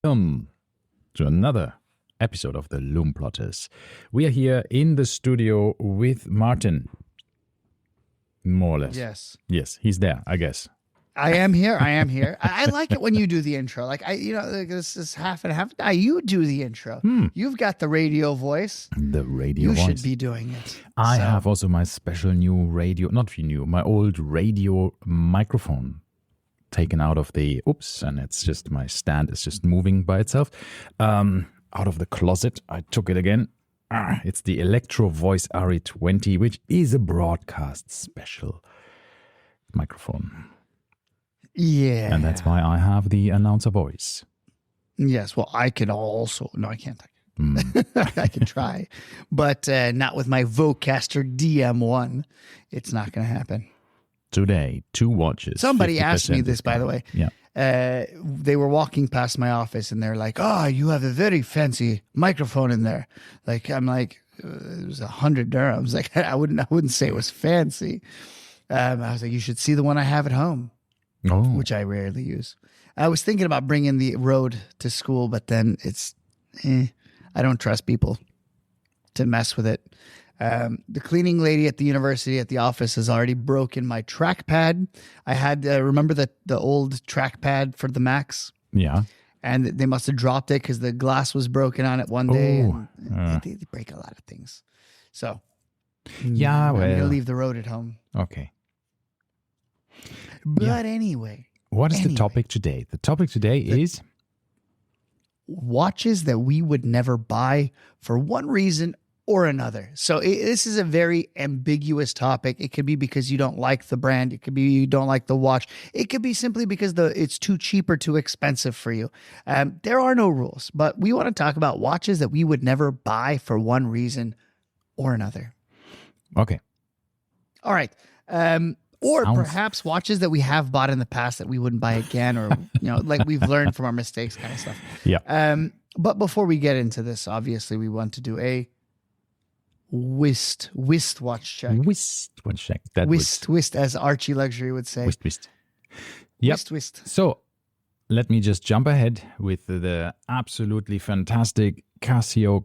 Welcome to another episode of the Lume Plotters. We are here in the studio with Martin. More or less. Yes. Yes, he's there, I guess. I am here. I like it when you do the intro. Like this is half and half. Now you do the intro. You've got the radio voice. The radio You voice. should be doing it. I have also my special new radio, not new, my old radio microphone taken out of the, and it's just, my stand is just moving by itself. Out of the closet, I took it again. It's the Electro Voice RE20, which is a broadcast special microphone. Yeah. And that's why I have the announcer voice. Yes. Well, I could also. No, I can't. I can try, but not with my Vocaster DM1. It's not going to happen. Today, 2 watches. Somebody asked me this, by the way. Yeah. They were walking past my office and they're like, "Oh, you have a very fancy microphone in there." I'm like, it was 100 dirhams. Like, I wouldn't say it was fancy. I was like, you should see the one I have at home, which I rarely use. I was thinking about bringing the Rode to school, but then I don't trust people to mess with it. The cleaning lady at the university at the office has already broken my trackpad. I had, remember the old trackpad for the Macs? Yeah. And they must have dropped it because the glass was broken on it one day. And they break a lot of things. So, I'm going to leave the Rode at home. Okay. But anyway. What is the topic today? The topic today is watches that we would never buy for one reason or another. So this is a very ambiguous topic. It could be because you don't like the brand. It could be you don't like the watch. It could be simply because it's too cheap or too expensive for you. There are no rules, but we want to talk about watches that we would never buy for one reason or another. Okay. All right. Perhaps watches that we have bought in the past that we wouldn't buy again, or like we've learned from our mistakes, kind of stuff. Yeah. But before we get into this, obviously we want to do a Whist watch check. Whist watch check. Whist, as Archie Luxury would say. Whist. Yep. Whist. So let me just jump ahead with the absolutely fantastic Casio,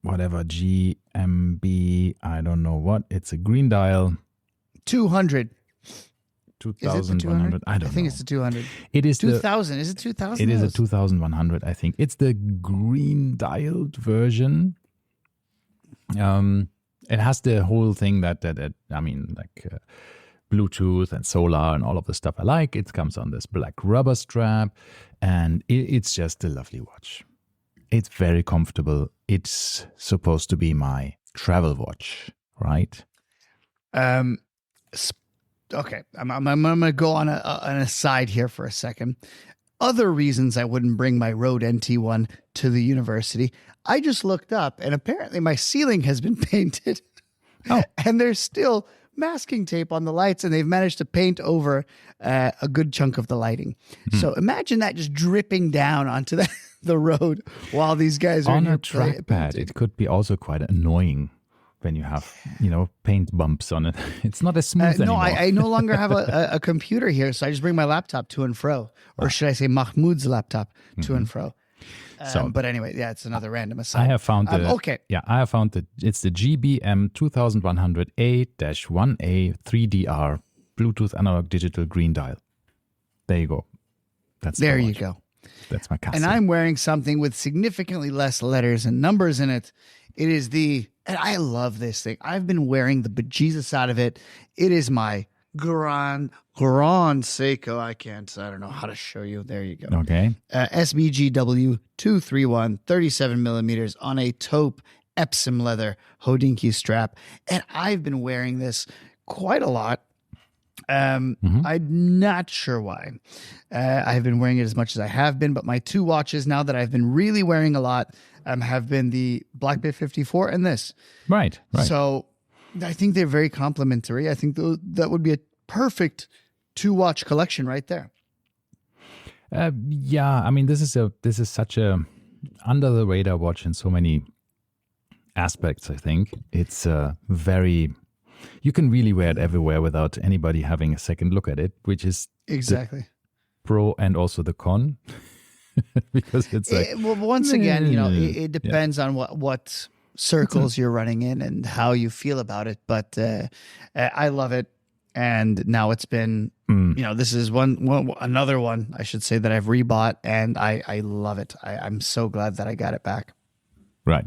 whatever, GMB, I don't know what. It's a green dial. 200. 2100. I think it's the 200. It is 2000. Is it 2000? It is a 2100, I think. It's the green dialed version. It has the whole thing that Bluetooth and solar and all of the stuff I like. It comes on this black rubber strap, and it's just a lovely watch. It's very comfortable. It's supposed to be my travel watch, right? Okay, I'm going to go on an aside here for a second. Other reasons I wouldn't bring my Rode NT1 to the university. I just looked up, and apparently my ceiling has been painted. Oh. And there's still masking tape on the lights, and they've managed to paint over a good chunk of the lighting. So imagine that just dripping down onto the road while these guys are on a trackpad. It could be also quite annoying when you have, paint bumps on it. It's not as smooth anymore. I no longer have a computer here, so I just bring my laptop to and fro. Or should I say Mahmoud's laptop to and fro. But anyway, it's another random aside. I have found I have found it's the GBM 2100A-1A 3DR Bluetooth analog digital green dial. There you go. There you go. That's my Casio. And I'm wearing something with significantly less letters and numbers in it. It is and I love this thing. I've been wearing the bejesus out of it. It is my Grand Seiko. I don't know how to show you. There you go. Okay. SBGW 231 37 millimeters on a taupe Epsom leather Hodinkee strap. And I've been wearing this quite a lot. I'm not sure why. I've been wearing it as much as I have been, but my 2 watches now that I've been really wearing a lot have been the Blackbit 54 and this. Right. So I think they're very complementary. I think that would be a perfect 2-watch collection right there. This is such a under the radar watch in so many aspects. I think it's very. You can really wear it everywhere without anybody having a second look at it, which is exactly the pro and also the con. because it's like, Well, once again, it depends on what circles you're running in and how you feel about it. But I love it. And now it's been, this is another one, I should say, that I've rebought, and I love it. I'm so glad that I got it back. Right.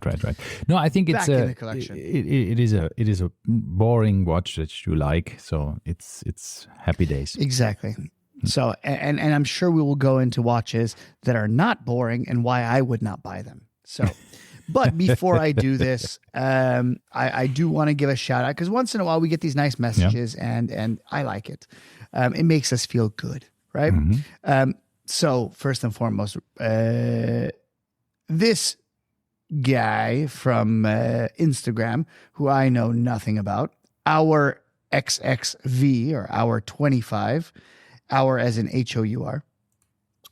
No, I think it's Back in the collection. It is a boring watch that you like, so it's happy days. Exactly. So, and I'm sure we will go into watches that are not boring and why I would not buy them. So, but before I do this, I do want to give a shout out, because once in a while we get these nice messages, and I like it. It makes us feel good, right? So first and foremost, this guy from Instagram, who I know nothing about, our XXV, or our 25, our as in HOUR,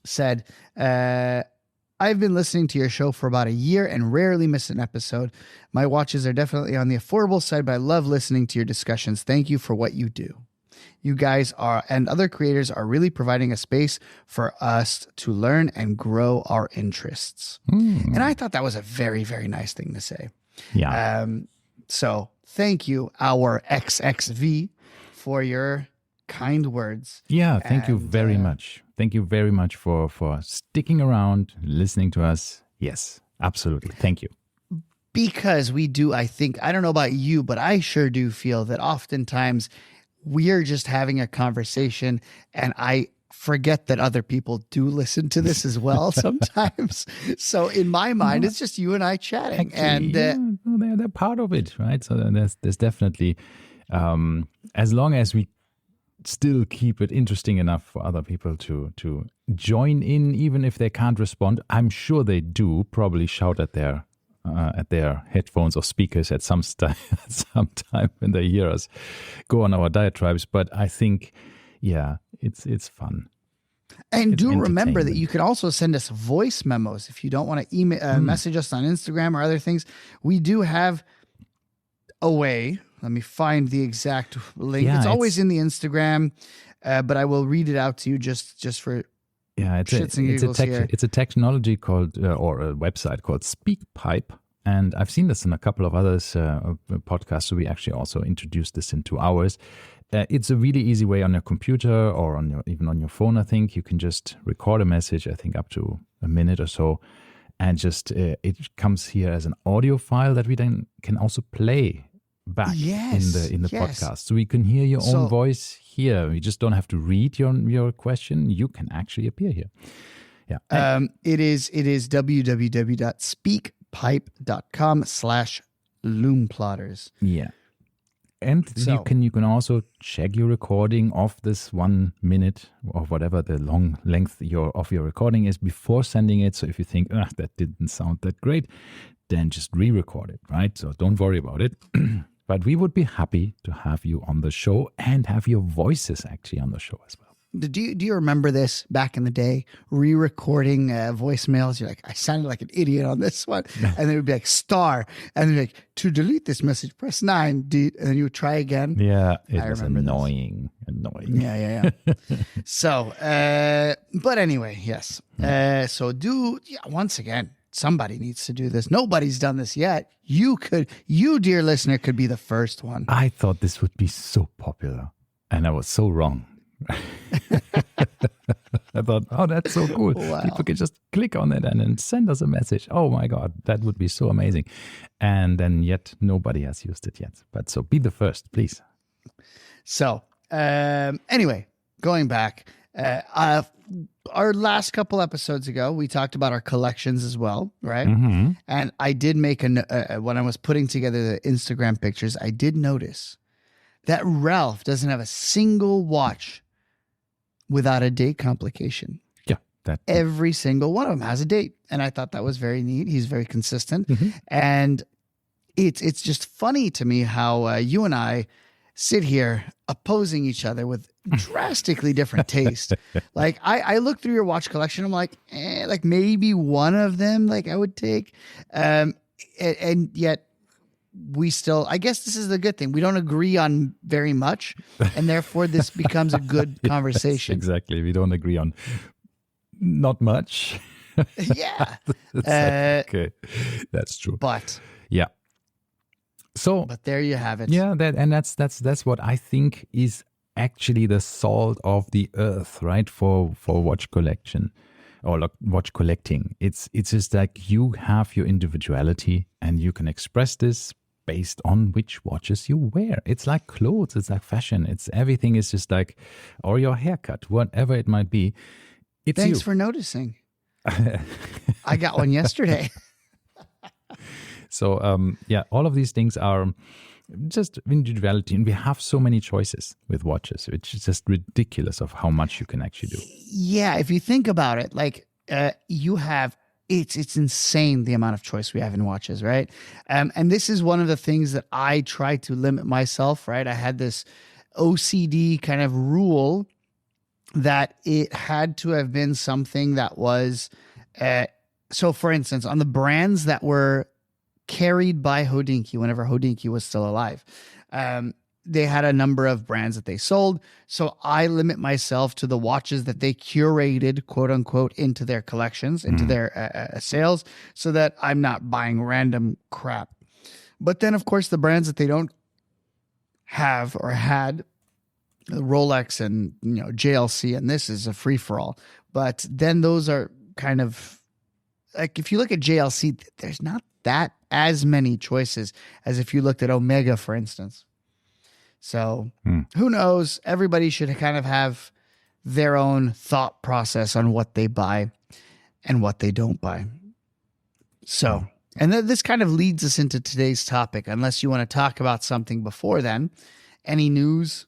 said, I've been listening to your show for about a year and rarely miss an episode. My watches are definitely on the affordable side, but I love listening to your discussions. Thank you for what you do. You guys are, and other creators are, really providing a space for us to learn and grow our interests. And I thought that was a very, very nice thing to say. Yeah. So thank you, our XXV, for your kind words. Yeah, thank you very much. Thank you very much for sticking around, listening to us. Yes, absolutely. Thank you. Because we do, I think, I don't know about you, but I sure do feel that oftentimes we're just having a conversation, and I forget that other people do listen to this as well sometimes. So in my mind, it's just you and I chatting. Actually, and they're part of it, right? So there's definitely, as long as we still keep it interesting enough for other people to join in, even if they can't respond. I'm sure they do probably shout at their headphones or speakers at some time when they hear us go on our diatribes. But I think, it's fun. And do remember that you can also send us voice memos if you don't want to email, message us on Instagram or other things. We do have a way. Let me find the exact link. Yeah, it's always in the Instagram, but I will read it out to you just for it's a technology called or a website called SpeakPipe, and I've seen this in a couple of others podcasts. So we actually also introduced this into ours. It's a really easy way on your computer or even on your phone. I think you can just record a message. I think up to a minute or so, and just it comes here as an audio file that we then can also play back in the podcast, so we can hear your own voice here. You just don't have to read your question. You can actually appear here. It is www.speakpipe.com/lumeplotters. And you can also check your recording of this 1 minute or whatever the long length of your recording is before sending it. So if you think that didn't sound that great, then just re-record it, right? So don't worry about it. But we would be happy to have you on the show and have your voices actually on the show as well. Do you remember this back in the day, re-recording voicemails? You're like, I sounded like an idiot on this one. And they would be like, star. And they're like, to delete this message, press 9. And then you would try again. Yeah, it was annoying. Yeah. So, but anyway, yes. So once again, somebody needs to do this. Nobody's done this yet. You, dear listener, could be the first one. I thought this would be so popular, and I was so wrong. I thought, that's so cool. Wow. People can just click on it and then send us a message. Oh my God, that would be so amazing. And then yet nobody has used it yet. But so be the first, please. So anyway, going back, our last couple episodes ago, we talked about our collections as well, right? Mm-hmm. And I did make when I was putting together the Instagram pictures, I did notice that Ralph doesn't have a single watch without a date complication. Yeah. Every single one of them has a date. And I thought that was very neat. He's very consistent. Mm-hmm. And it's just funny to me how you and I sit here opposing each other with drastically different taste. Like I look through your watch collection. I'm like, like maybe one of them, like I would take. And yet we still, I guess this is the good thing. We don't agree on very much. And therefore this becomes a good conversation. Yes, exactly. We don't agree on not much. Yeah. It's okay, that's true. But Yeah. So there you have it. yeah, that's what I think is actually the salt of the earth, right? For watch collection or watch collecting. It's just like you have your individuality and you can express this based on which watches you wear. It's like clothes, it's like fashion. It's everything is just like, or your haircut, whatever it might be. It's Thanks you. for noticing. I got one yesterday. So yeah, all of these things are just individuality, and we have so many choices with watches, which is just ridiculous of how much you can actually do. Yeah, if you think about it, like you have, it's insane the amount of choice we have in watches, right? And this is one of the things that I try to limit myself, right? I had this OCD kind of rule that it had to have been something that was, so for instance, on the brands that were carried by Hodinkee whenever Hodinkee was still alive, they had a number of brands that they sold. So I limit myself to the watches that they curated, quote unquote, into their collections, into their sales, so that I'm not buying random crap. But then, of course, the brands that they don't have or had, Rolex and JLC, and this is a free for all. But then those are kind of like, if you look at JLC, there's not that as many choices as if you looked at Omega, for instance. So who knows? Everybody should kind of have their own thought process on what they buy and what they don't buy. So, and this kind of leads us into today's topic, unless you want to talk about something before then. Any news?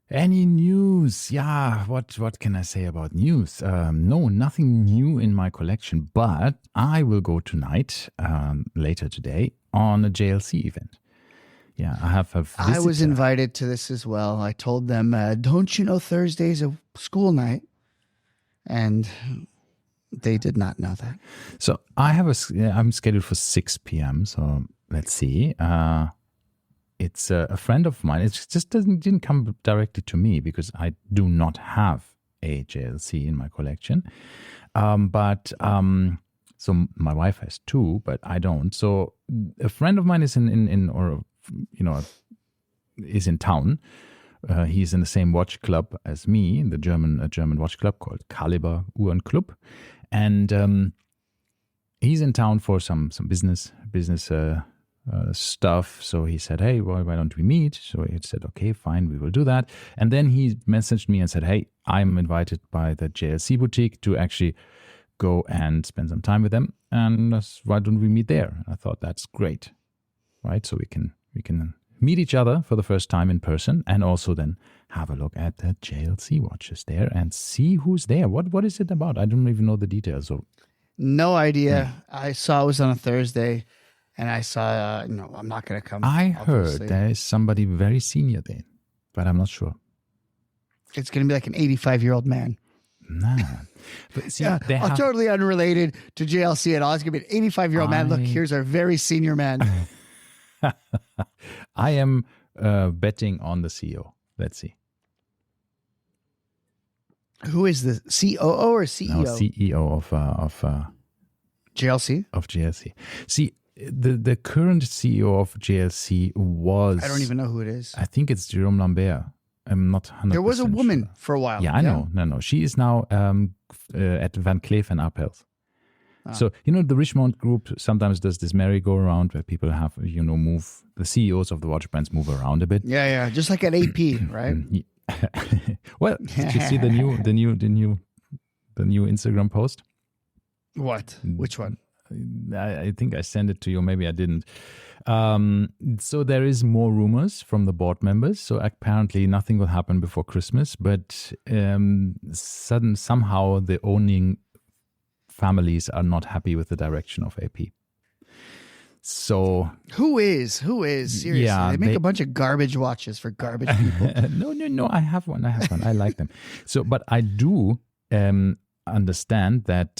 Any news? Yeah, what can I say about news? No, nothing new in my collection, but I will go tonight, later today, on a JLC event. Yeah, I have a visitor. I was invited to this as well. I told them, don't you know Thursday's a school night? And they did not know that. So I'm scheduled for 6 p.m. So let's see. It's a friend of mine. It just didn't come directly to me because I do not have a JLC in my collection. But so my wife has two, but I don't. So a friend of mine is is in town. He's in the same watch club as me, a German watch club called Caliber Uhrenclub, and he's in town for some business stuff. So he said, hey, well, why don't we meet? So he said, okay, fine, we will do that. And then he messaged me and said, hey, I'm invited by the JLC boutique to actually go and spend some time with them. And why don't we meet there? I thought that's great, right? So we can meet each other for the first time in person, and also then have a look at the JLC watches there and see who's there. What is it about? I don't even know the details. So no idea. I saw it was on a Thursday. And I saw, no, I'm not going to come. I obviously. heard there is somebody very senior there, but I'm not sure. It's going to be like an 85-year-old man. Nah. But see, Yeah, totally unrelated to JLC at all. It's going to be an 85-year-old man. Look, here's our very senior man. I am betting on the CEO. Let's see. Who is the COO or CEO? No, CEO of JLC? Of JLC. See, the current CEO of JLC was... I don't even know who it is. I think it's Jerome Lambert. I'm not 100% There was a woman sure. for a while. Yeah, I know. No. She is now at Van Cleef and Arpels. So, the Richemont Group sometimes does this merry-go-round where people have, move, the CEOs of the watch brands move around a bit. Yeah. Just like at AP, right? Well, did you see the new Instagram post? What? Which one? I think I sent it to you. Maybe I didn't. So there is more rumors from the board members. So apparently nothing will happen before Christmas. But somehow the owning families are not happy with the direction of AP. So who is seriously? Yeah, they make a bunch of garbage watches for garbage people. No. I have one. I like them. So, but I do understand that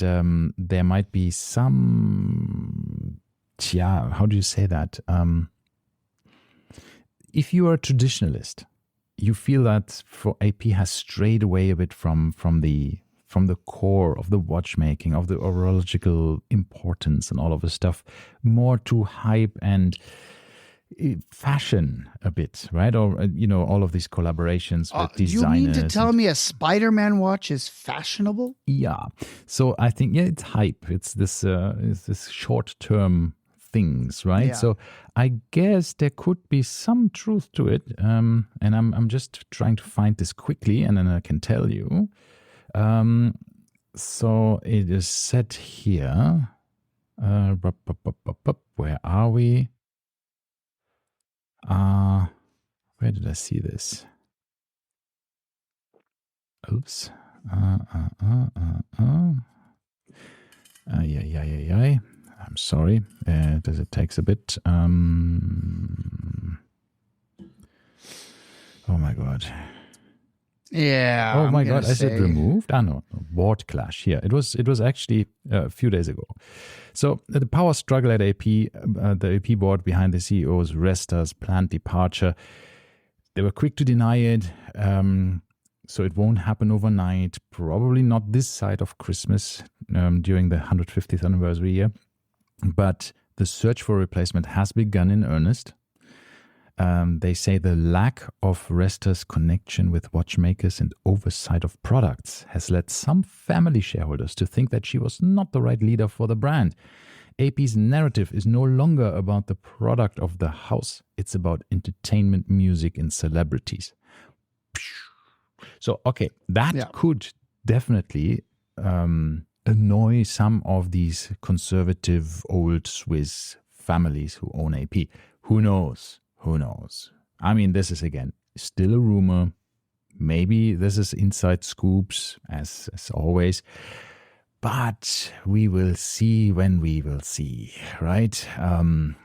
there might be some. How do you say that? If you are a traditionalist, you feel that for AP has strayed away a bit from the from the core of the watchmaking, of the horological importance and all of the stuff, more to hype and fashion a bit, right? Or, all of these collaborations with designers. You mean to tell me a Spider-Man watch is fashionable? Yeah. So I think, it's hype. It's this short-term things, right? Yeah. So I guess there could be some truth to it. And I'm just trying to find this quickly, and then I can tell you. So it is said here. Where are we? Where did I see this? Oops. Yeah. I'm sorry. It takes a bit. Oh my God. Yeah. Oh my God. I said removed. No. Board clash. Here. It was actually a few days ago. So the power struggle at AP, the AP board behind the CEO's Resta's planned departure, they were quick to deny it. So it won't happen overnight. Probably not this side of Christmas during the 150th anniversary year. But the search for a replacement has begun in earnest. They say the lack of Resta's connection with watchmakers and oversight of products has led some family shareholders to think that she was not the right leader for the brand. AP's narrative is no longer about the product of the house. It's about entertainment, music, and celebrities. So, okay, that could definitely annoy some of these conservative old Swiss families who own AP. Who knows? I mean, this is, again, still a rumor. Maybe this is inside scoops, as always. But we will see when we will see, right?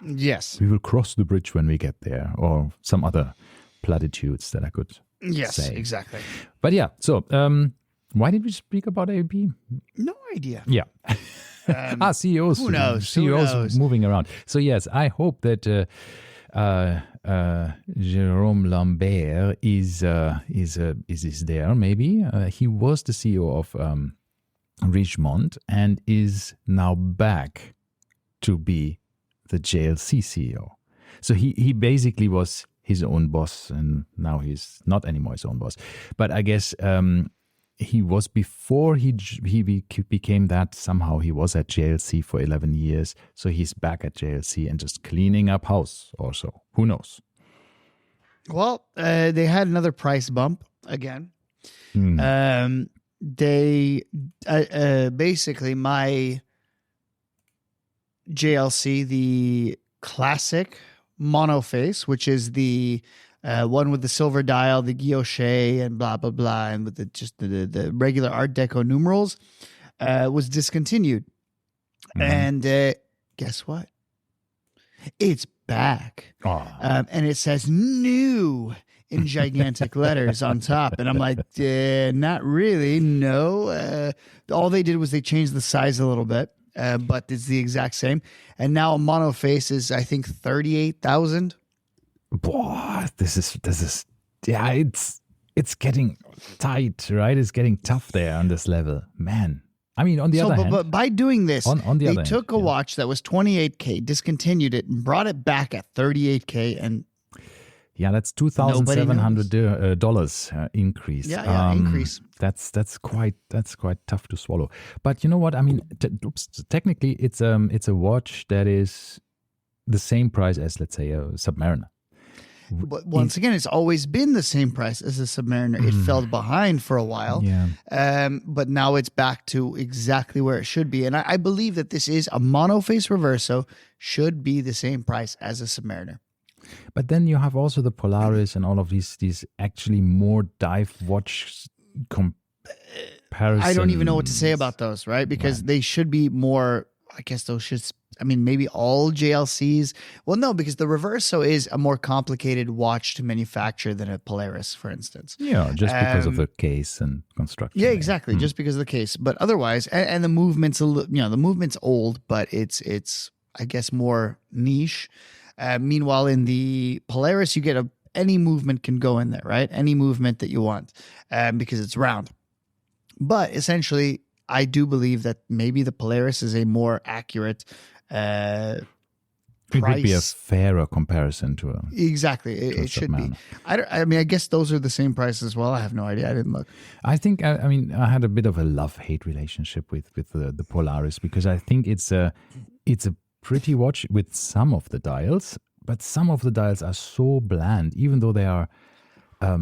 Yes. We will cross the bridge when we get there, or some other platitudes that I could say. Yes, exactly. But yeah, so why did we speak about AP? No idea. Yeah. CEOs. Who knows? CEOs moving around. So yes, I hope that Jérôme Lambert is there. Maybe he was the CEO of Richemont and is now back to be the JLC CEO. So he basically was his own boss, and now he's not anymore his own boss. But I guess he was, before he became that, somehow he was at JLC for 11 years. So he's back at JLC and just cleaning up house or so. Who knows? Well, they had another price bump again. They basically, my JLC, the classic monoface, which is the one with the silver dial, the guilloche, and blah blah blah, and with the regular Art Deco numerals, was discontinued. And guess what? It's back, and it says "new" in gigantic letters on top. And I'm like, not really. No, all they did was they changed the size a little bit. But it's the exact same. And now a monoface is, I think, 38,000. Boy, this is yeah, it's getting tight, right? It's getting tough there on this level, man. I mean, on the other hand, but by doing this, they took a watch that was 28K, discontinued it, and brought it back at 38K, and yeah, that's $2,700 increase. Yeah, increase. That's quite tough to swallow. But you know what? I mean, technically, it's a watch that is the same price as, let's say, a Submariner. But once again, it's always been the same price as a Submariner. It fell behind for a while, but now it's back to exactly where it should be. And I believe that this is a monoface Reverso, should be the same price as a Submariner. But then you have also the Polaris and all of these actually more dive watch comparisons. I don't even know what to say about those, right? Because they should be more, I guess those should, I mean, maybe all JLCs. Well, no, because the Reverso is a more complicated watch to manufacture than a Polaris, for instance. Yeah, just because of the case and construction. Yeah, exactly. Just because of the case. But otherwise, and the movement's the movement's old, but it's I guess more niche. Meanwhile, in the Polaris, you get any movement can go in there, right? Any movement that you want, because it's round. But essentially, I do believe that maybe the Polaris is a more accurate It would be a price. fairer comparison to a Exactly, it should be. manner. I mean, I guess those are the same price as well. I have no idea. I didn't look. I think I mean I had a bit of a love-hate relationship with the Polaris because I think it's a pretty watch with some of the dials, but some of the dials are so bland, even though they are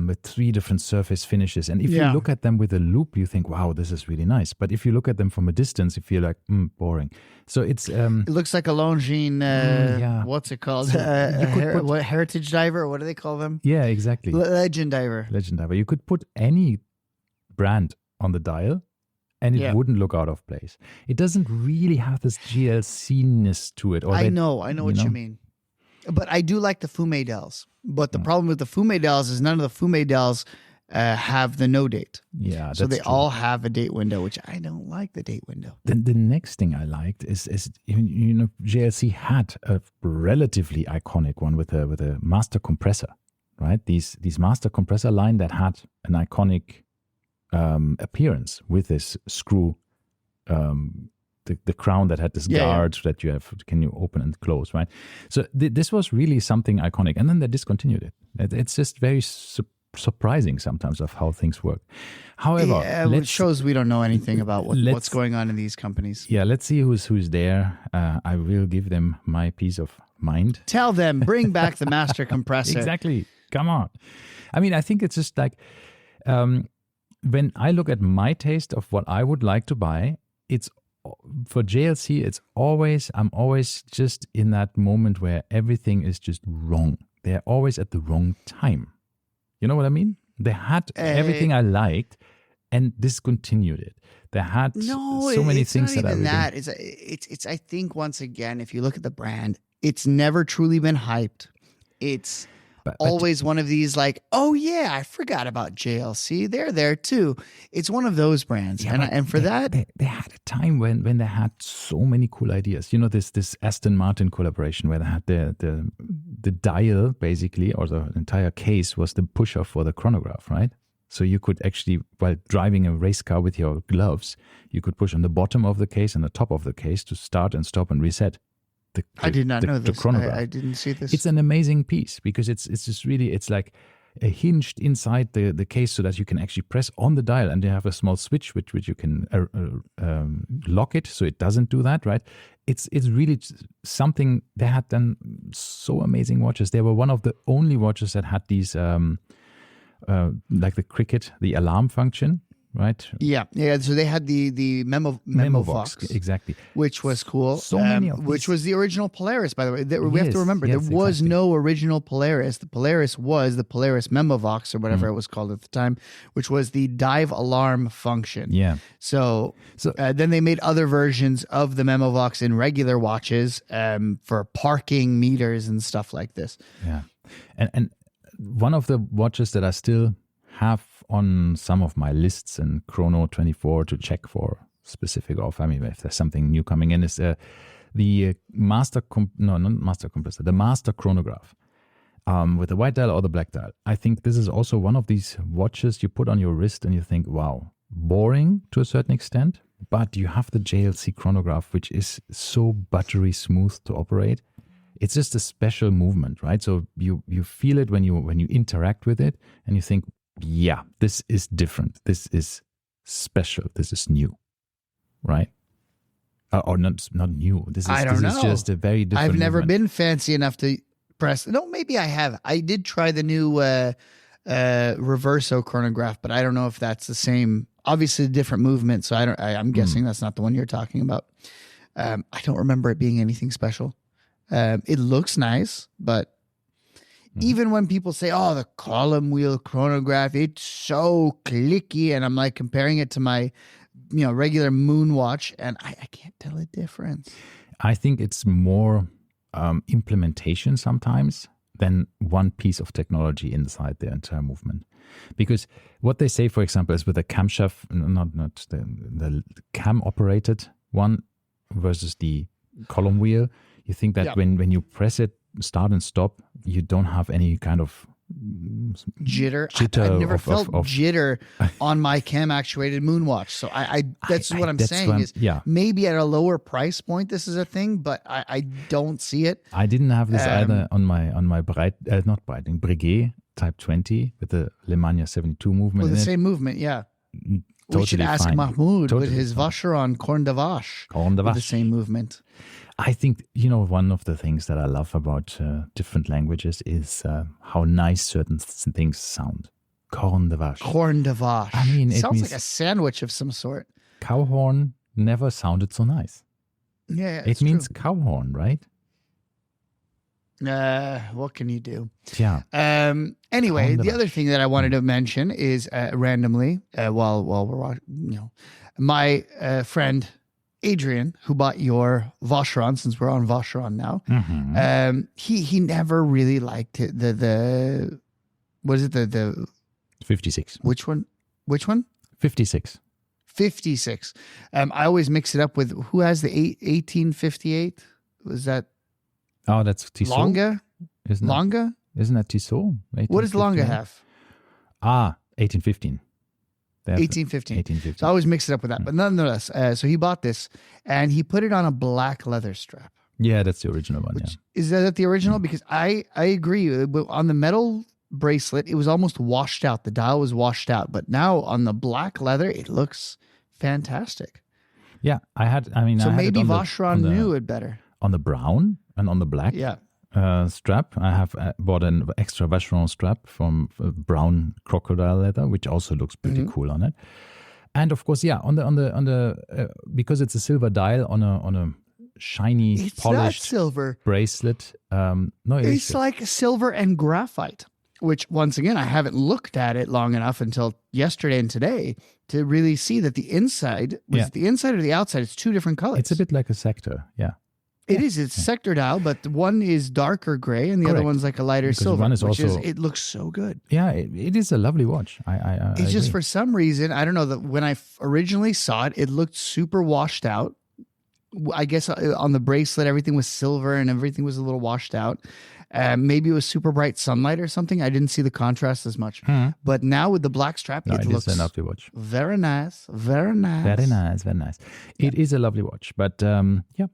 with 3 different surface finishes. And if you Yeah. look at them with a loop, you think, wow, this is really nice. But if you look at them from a distance, you feel like, boring. So it's It looks like a Longines. yeah. What's it called? So you could put- what, Heritage Diver? What do they call them? yeah, exactly. Legend Diver. Legend Diver. You could put any brand on the dial and it Yeah. wouldn't look out of place. It doesn't really have this GLC-ness to it. Or I that- know what you mean. But I do like the Fume Dells. But the Mm. problem with the Fume Dells is none of the Fume Dells have the no date. Yeah, So that's they true. all have a date window, which I don't like the date window. The next thing I liked is JLC had a relatively iconic one with a master compressor, right? These master compressor line that had an iconic appearance with this screw, the crown that had this Yeah, yeah. guard that you have can you open and close, right? So this was really something iconic, and then they discontinued it. It's just very surprising sometimes of how things work. However, Yeah, it shows we don't know anything about what's let's- going on in these companies. yeah, let's see who's there. I will give them my peace of mind. Tell them, bring back the master compressor. Exactly. Come on. I mean, I think it's just like when I look at my taste of what I would like to buy, it's for JLC. I'm always just in that moment where everything is just wrong. They're always at the wrong time. You know what I mean? They had everything I liked and discontinued it. They had No, so many it's things not that I even really that. It's. I think once again, if you look at the brand, it's never truly been hyped. It's but always one of these like, oh yeah, I forgot about JLC. They're there too. It's one of those brands, Yeah, but and for that, they had a time when they had so many cool ideas. You know, this Aston Martin collaboration where they had the dial basically, or the entire case was the pusher for the chronograph, right? So you could actually, while driving a race car with your gloves, you could push on the bottom of the case and the top of the case to start and stop and reset. I did not know the this. chronograph. I didn't see this. It's an amazing piece because it's just really, it's like hinged inside the case so that you can actually press on the dial and you have a small switch which you can lock it so it doesn't do that, right? It's really something. They had done so amazing watches. They were one of the only watches that had these like the cricket, the alarm function, right? yeah. So they had the Memo Vox, exactly. which was cool. So many of which these. was the original Polaris, by the way. We have Yes, to remember yes, there was exactly. no original Polaris. The Polaris was the Polaris Memovox or whatever Mm. it was called at the time, which was the dive alarm function. Yeah. So, So- then they made other versions of the Memovox in regular watches for parking meters and stuff like this. Yeah, and one of the watches that I still have on some of my lists and Chrono 24 to check for specific offer. I mean, if there's something new coming in, is the the master chronograph with the white dial or the black dial. I think this is also one of these watches you put on your wrist and you think, wow, boring to a certain extent, but you have the JLC chronograph, which is so buttery smooth to operate. It's just a special movement, right? So you feel it when you interact with it, and you think, yeah, this is different. This is special. This is new, right? Or not new. This is I don't this know. is just a very different. I've never movement. been fancy enough to press. No, maybe I have. I did try the new reverso chronograph, but I don't know if that's the same. Obviously, a different movement. So I'm guessing that's not the one you're talking about. I don't remember it being anything special. It looks nice, but even when people say, "Oh, the column wheel chronograph, it's so clicky," and I'm like comparing it to my, regular moon watch, and I can't tell a difference. I think it's more implementation sometimes than one piece of technology inside the entire movement. Because what they say, for example, is with a camshaft, not the cam operated one versus the column wheel, you think that when you press it, start and stop, you don't have any kind of jitter. Jitter I've never of- felt of- jitter on my cam actuated Moonwatch. So that's what I'm that's saying why I'm- is yeah. maybe at a lower price point this is a thing, but I don't see it. I didn't have this either on my not Breitling, Breguet Type 20 with the Le Mans 72 movement With in the it. same movement, yeah. Totally We should ask fine. Mahmoud Totally with his fine. Vacheron Corne de Vache. Corne de with the Vache. same movement. I think, one of the things that I love about different languages is how nice certain things sound. Corne de Vache. Corne de Vache. I mean, it sounds means- like a sandwich of some sort. Cow horn never sounded so nice. Yeah, It means cow horn, right? what can you do? Yeah. Anyway, Corne de the other Vache. thing that I wanted to mention is randomly, while we're watching, my friend Adrian, who bought your Vacheron, since we're on Vacheron now, Mhm. he never really liked it. The what is it? The 56. which one? Which one? 56. 56. I always mix it up with who has the 1858. Was that Oh, that's Tissot. Longa? Isn't that, Longa? isn't that Tissot? What does Longa 1858? have? 1815. They have 1815. 1815. So I always mix it up with that. But nonetheless, so he bought this and he put it on a black leather strap. Yeah, that's the original one. Which, is that the original? Because I agree. On the metal bracelet, it was almost washed out. The dial was washed out. But now on the black leather, it looks fantastic. Yeah, I had So it maybe on the- Vacheron on the- knew it better. on the brown and on the black Yeah. strap. I have bought an extra Vacheron strap from brown crocodile leather, which also looks pretty Mm-hmm. cool on it. And of course, yeah, on the because it's a silver dial on a shiny It's not polished silver. bracelet. No, it is It's like silver and graphite, which once again, I haven't looked at it long enough until yesterday and today to really see that the inside, was Yeah. it the inside or the outside? It's two different colors. It's a bit like a sector. Yeah. It is. It's sector dial, but one is darker gray and the other Correct. one's like a lighter Because silver. one is which also- it looks so good. Yeah, it is a lovely watch. I It's just agree. for some reason, I don't know, that when I originally saw it, it looked super washed out. I guess on the bracelet, everything was silver and everything was a little washed out. Maybe it was super bright sunlight or something. I didn't see the contrast as much. But now with the black strap, No, it it looks is a lovely watch. very nice. Very nice. Very nice, very nice. It is a lovely watch, but yeah,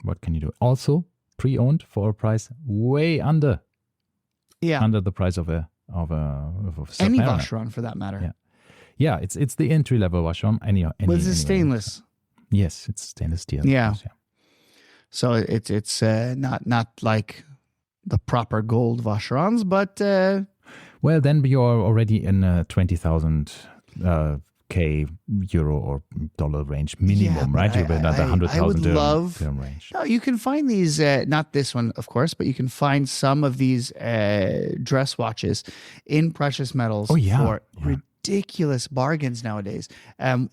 what can you do? Also, pre-owned for a price way under Yeah. the price of a Any Submariner. Vacheron for that matter. Yeah. Yeah, it's the entry level Vacheron. Any But this is anyway. stainless. Yes, it's stainless steel. of Yeah. course, So it's not like the proper gold Vacherons, but Well, then you're already in a 20,000 K euro or dollar range minimum, but right? You're at the I 100,000 would love- dirham range. no, you can find these, not this one, of course, but you can find some of these dress watches in precious metals Oh, yeah. for Yeah. ridiculous bargains nowadays,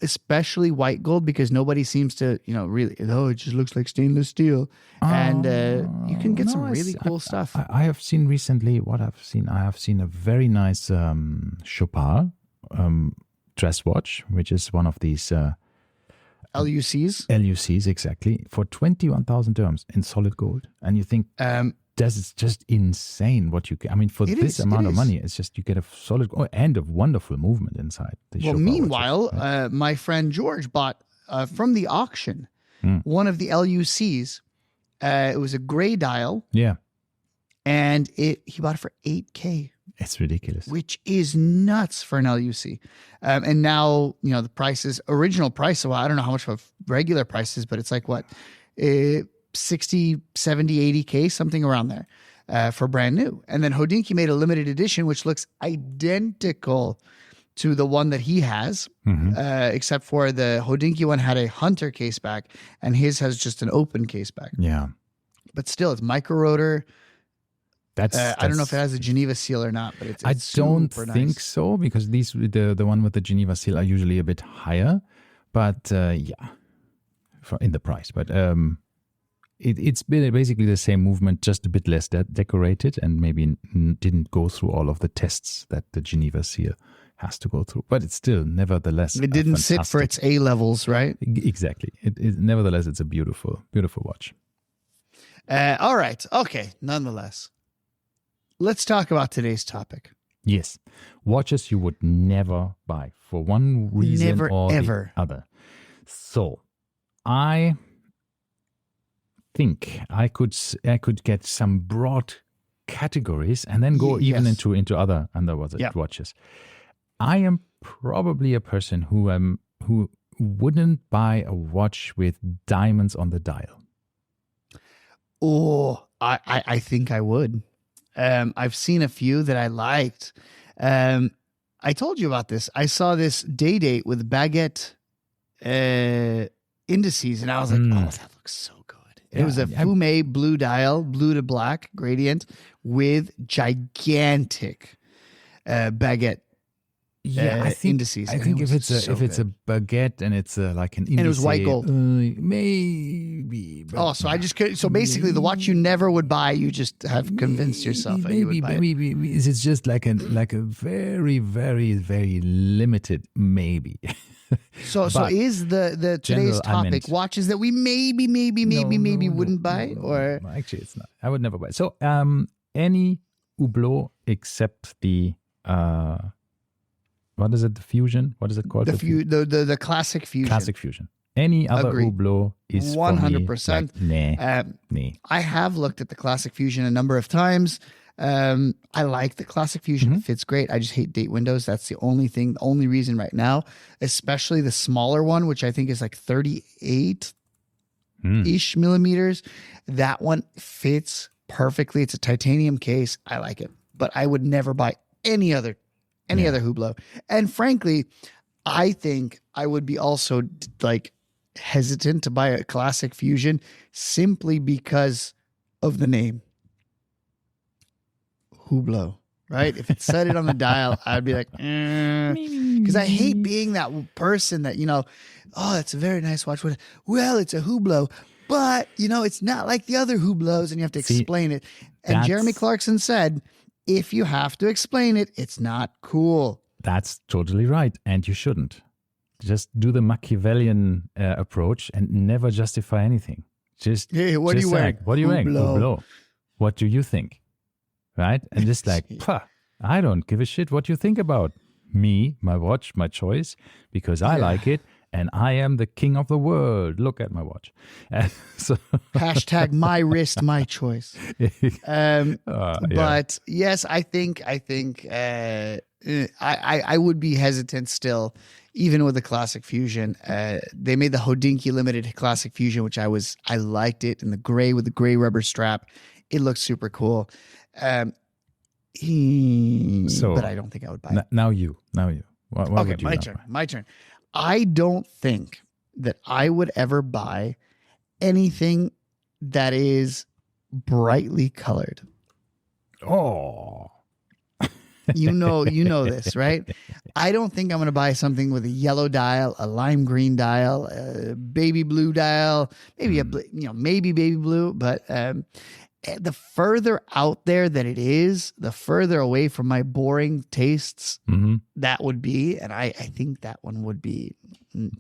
especially white gold, because nobody seems to, really, it just looks like stainless steel. And you can get No, some I really see- cool stuff. I have seen recently I have seen a very nice Chopard dress watch, which is one of these LUCs. LUCs exactly for 21,000 dirhams in solid gold, and you think this is just insane what you get. I mean, for It this is, amount it of is. money, it's just you get a solid and a wonderful movement inside. The Well, Chopard watches. meanwhile, my friend George bought from the auction one of the LUCs. It was a gray dial, Yeah, and he bought it for $8K, it's ridiculous. which is nuts for an LUC. And now, the original price, well, I don't know how much of a regular price is, but it's like what, 60, 70, 80K, something around there for brand new. And then Hodinkee made a limited edition, which looks identical to the one that he has, except for the Hodinkee one had a hunter case back and his has just an open case back. Yeah, But still, it's micro rotor. that's. I don't know if it has a Geneva seal or not, but it's I don't super think nice. so, because the one with the Geneva seal are usually a bit higher, but yeah, in the price. But it's been basically the same movement, just a bit less decorated, and maybe didn't go through all of the tests that the Geneva seal has to go through. But it's still, nevertheless, It didn't sit for its A levels, right? Exactly. Nevertheless, it's a beautiful, beautiful watch. All right. Okay. Nonetheless, let's talk about today's topic. Yes. Watches you would never buy for one reason Never, or ever. the other. So I think I could get some broad categories and then go even Yes. into other Yeah. watches. I am probably a person who wouldn't buy a watch with diamonds on the dial. Oh, I think I would. I've seen a few that I liked. I told you about this. I saw this day date with baguette indices, and I was like, oh, that looks so good. It was a Lume blue dial, blue to black gradient with gigantic baguette I think indices. I and think it if was it's a baguette and it's like an indice, and it was white gold. Maybe. Oh, so I just could. So basically, the watch you never would buy, you just have convinced yourself that you would buy it. Maybe it's just like a very, very, very limited maybe. So is the today's topic watches that we maybe wouldn't buy, or actually it's not. I would never buy. So any Hublot except the what is it? The Fusion? What is it called? The classic Fusion. Classic Fusion. Any other Hublot is 100%. Nah. I have looked at the classic Fusion a number of times. I like the classic Fusion. It fits great. I just hate date windows. That's the only reason right now, especially the smaller one, which I think is like 38-ish millimeters. That one fits perfectly. It's a titanium case. I like it, but I would never buy any other Hublot. And frankly, I think I would be also like hesitant to buy a classic Fusion simply because of the name. Hublot, right? If it said it on the dial, I'd be like, because I hate being that person that, oh, that's a very nice watch. Well, it's a Hublot, but, it's not like the other Hublots, and you have to explain it. And Jeremy Clarkson said, if you have to explain it, it's not cool. That's totally right. And you shouldn't. Just do the Machiavellian approach and never justify anything. Just, hey, what are you wearing? What are you wearing? Hublot. What do you think? Right? And just like, I don't give a shit what you think about me, my watch, my choice, because I like it and I am the king of the world. Look at my watch. Hashtag my wrist, my choice. But yes, I think I would be hesitant still, even with the Classic Fusion. They made the Hodinkee Limited Classic Fusion, which I liked it in the gray with the gray rubber strap. It looks super cool. But I don't think I would buy it. Now you. What okay, would you my turn. I don't think that I would ever buy anything that is brightly colored. Oh. You know this, right? I don't think I'm going to buy something with a yellow dial, a lime green dial, a baby blue dial, maybe maybe baby blue, but the further out there that it is, the further away from my boring tastes that would be. And I think that one would be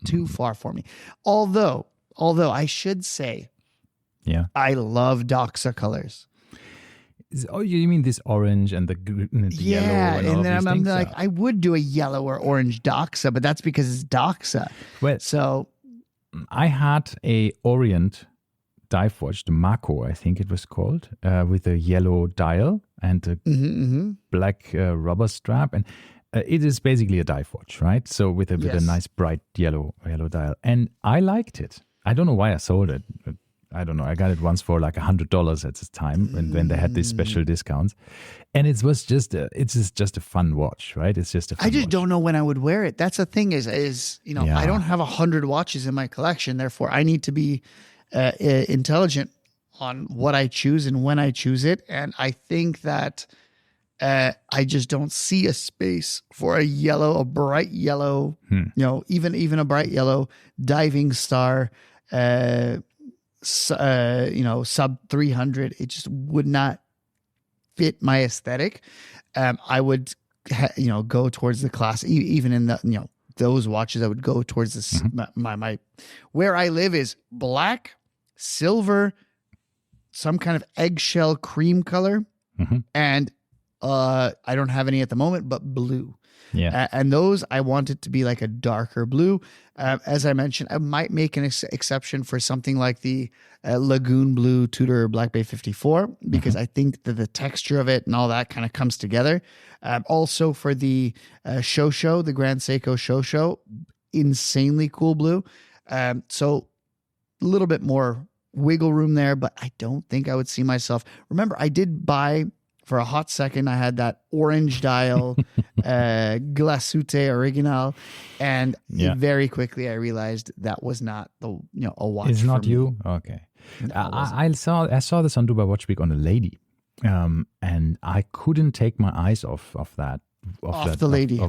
too far for me. Although I should say, I love Doxa colors. Oh, you mean this orange and the yellow? And then I'm like, I would do a yellow or orange Doxa, but that's because it's Doxa. Well, so I had a Orient dive watch, the Mako, I think it was called, with a yellow dial and a black rubber strap, and it is basically a dive watch, right? So with a nice bright yellow dial, and I liked it. I don't know why I sold it. I don't know. I got it once for like $100 at the time, and when they had these special discounts, and it's just a fun watch, right? It's just a fun watch. Don't know when I would wear it. That's the thing is I don't have 100 watches in my collection, therefore I need to be intelligent on what I choose and when I choose it. And I think that I just don't see a space for a bright yellow, even a bright yellow diving star, sub 300. It just would not fit my aesthetic. I would, go towards the class, even in the, those watches. I would go towards this. My where I live is black, silver, some kind of eggshell cream color, and I don't have any at the moment, but blue. Yeah. And those I want it to be like a darker blue. As I mentioned, I might make an exception for something like the Lagoon Blue Tudor Black Bay 54 because I think that the texture of it and all that kind of comes together. Also for the Shosho, the Grand Seiko Shosho, insanely cool blue. So a little bit more wiggle room there, but I don't think I would see myself. Remember, I did buy for a hot second. I had that orange dial Glacute Original, and very quickly I realized that was not a watch. It's not for me. you. Okay. I saw this on Dubai Watch Week on a lady, and I couldn't take my eyes off that the lady.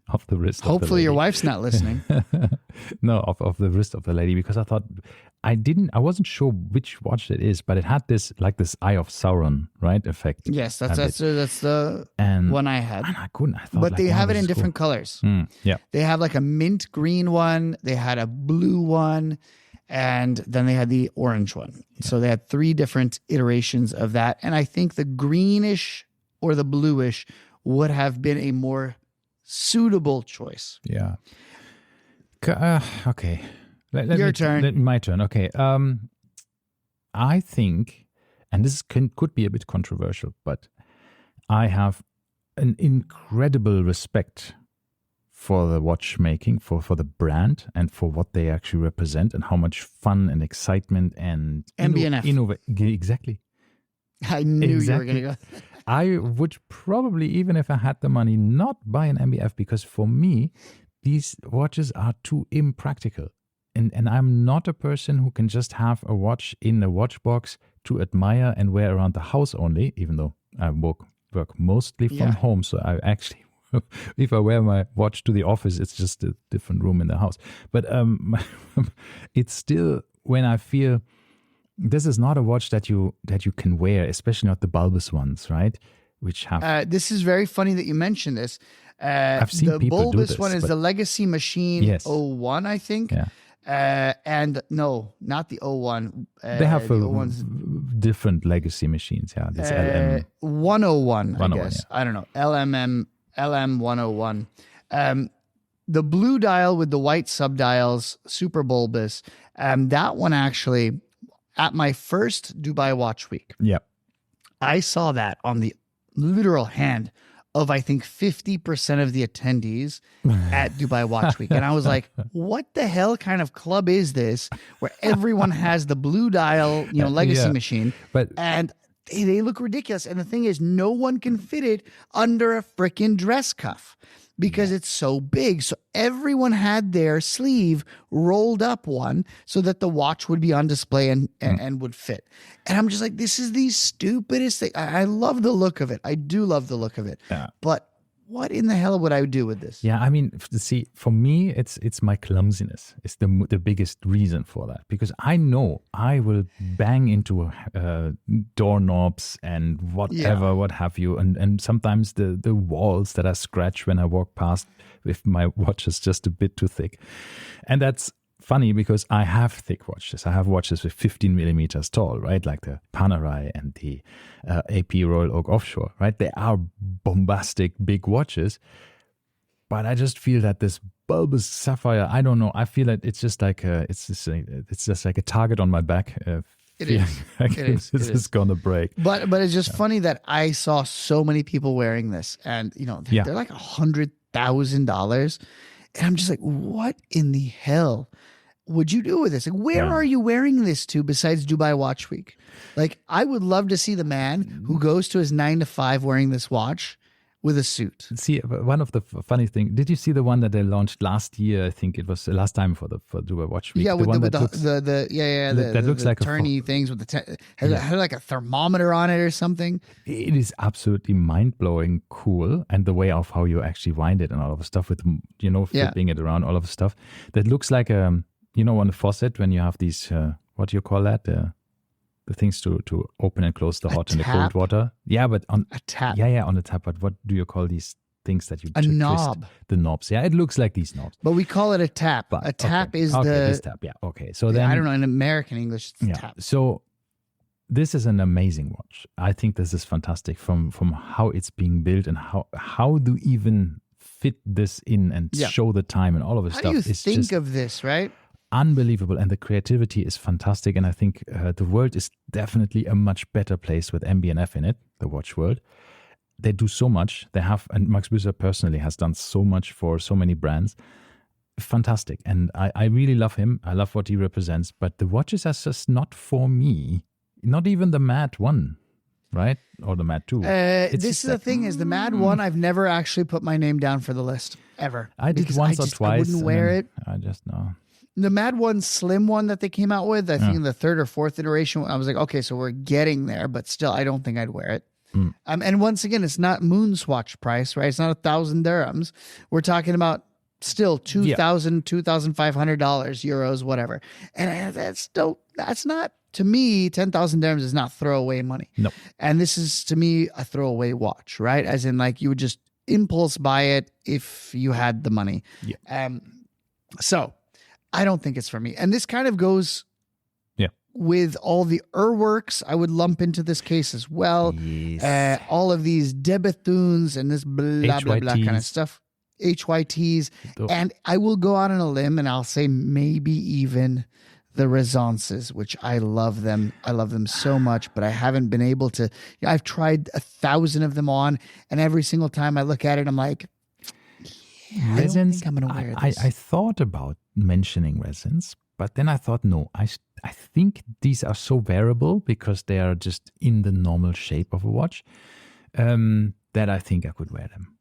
Of the wrist. Hopefully your wife's not listening. No, of the wrist of the lady, because I thought I wasn't sure which watch it is, but it had this Eye of Sauron, right, effect. Yes, that's the one I had. And I couldn't. I thought, but they have it in different colors. Yeah, they have like a mint green one. They had a blue one, and then they had the orange one. Yeah. So they had 3 different iterations of that, and I think the greenish or the bluish would have been a more suitable choice. Yeah. Okay. Your turn. My turn. Okay. I think, and this could be a bit controversial, but I have an incredible respect for the watchmaking, for the brand, and for what they actually represent, and how much fun and excitement and exactly. I knew you were going to go. I would probably, even if I had the money, not buy an MBF, because for me, these watches are too impractical. And I'm not a person who can just have a watch in a watch box to admire and wear around the house only, even though I work mostly from home. So I actually, if I wear my watch to the office, it's just a different room in the house. But it's still, when I feel this is not a watch that you can wear, especially not the bulbous ones, right? Which have. This is very funny that you mentioned this. I've seen the people do bulbous this, one is the Legacy Machine 01, I think. Yeah. And no, not the 01. They have different Legacy machines. Yeah, this LM 101. I 101, guess I don't know. LM 101. The blue dial with the white subdials, super bulbous. That one actually, at my first Dubai Watch Week, I saw that on the literal hand of, I think, 50% of the attendees at Dubai Watch Week. And I was like, what the hell kind of club is this where everyone has the blue dial, Legacy machine, and they look ridiculous. And the thing is, no one can fit it under a freaking dress cuff because it's so big. So everyone had their sleeve rolled up one so that the watch would be on display and would fit. And I'm just like, this is the stupidest thing. I love the look of it. I do love the look of it. Yeah. But what in the hell would I do with this? Yeah, I mean, see, for me, it's my clumsiness. It's the biggest reason for that, because I know I will bang into doorknobs and whatever, what have you, and sometimes the walls that I scratch when I walk past if my watch is just a bit too thick. And that's funny because I have thick watches. I have watches with 15 millimeters tall, right? Like the Panerai and the AP Royal Oak Offshore, right? They are bombastic, big watches. But I just feel that this bulbous sapphire, I don't know. I feel that it's just like it's just like a target on my back. It is. Like this is gonna break. But it's just funny that I saw so many people wearing this, and they're like $100,000, and I'm just like, what in the hell would you do with this? Like, where are you wearing this to besides Dubai Watch Week? Like, I would love to see the man who goes to his 9 to 5 wearing this watch with a suit. See, one of the funny things, did you see the one that they launched last year? I think it was the last time for Dubai Watch Week. Yeah, the with one the looks like turny things with had like a thermometer on it or something. It is absolutely mind-blowing cool, and the way of how you actually wind it and all of the stuff with flipping it around, all of the stuff that looks like on the faucet when you have these what do you call that, the things to open and close the hot and the cold water. Yeah, but on a tap. Yeah, on the tap. But what do you call these things that you a knob? Twist? The knobs. Yeah, it looks like these knobs. But we call it a tap. But, a tap is this tap. Yeah. Okay. So then I don't know, in American English it's a tap. So this is an amazing watch. I think this is fantastic from how it's being built and how do even fit this in and show the time and all of this How stuff. do you It's think just of this, right? unbelievable, and the creativity is fantastic. And I think the world is definitely a much better place with MB&F in it, the watch world. They do so much. They have, and Max Büsser personally has done so much for so many brands. Fantastic. And I really love him. I love what he represents. But the watches are just not for me. Not even the Mad 1, right? Or the Mad 2. This is the thing is the Mad 1, I've never actually put my name down for the list, ever. I did Because once or twice. I wouldn't wear it. I just know. The Mad 1 Slim one that they came out with, I think in the third or fourth iteration, I was like, okay, so we're getting there, but still, I don't think I'd wear it. And once again, it's not Moonswatch price, right? It's not 1,000 dirhams. We're talking about still $2,000, $2,500, euros, whatever. And that's not, to me, 10,000 dirhams is not throwaway money. No. And this is, to me, a throwaway watch, right? As in, like, you would just impulse buy it if you had the money. Yeah. So I don't think it's for me. And this kind of goes with all the works. I would lump into this case as well. Yes. All of these Debethoons and this blah, blah, blah kind of stuff. HYTs. And I will go out on a limb and I'll say maybe even the Renaissances, which I love them. I love them so much, but I haven't been able to. I've tried 1,000 of them on, and every single time I look at it, I'm like, I don't think I'm going to wear this. I thought about mentioning resins, but then I thought, no, I think these are so variable because they are just in the normal shape of a watch that I think I could wear them.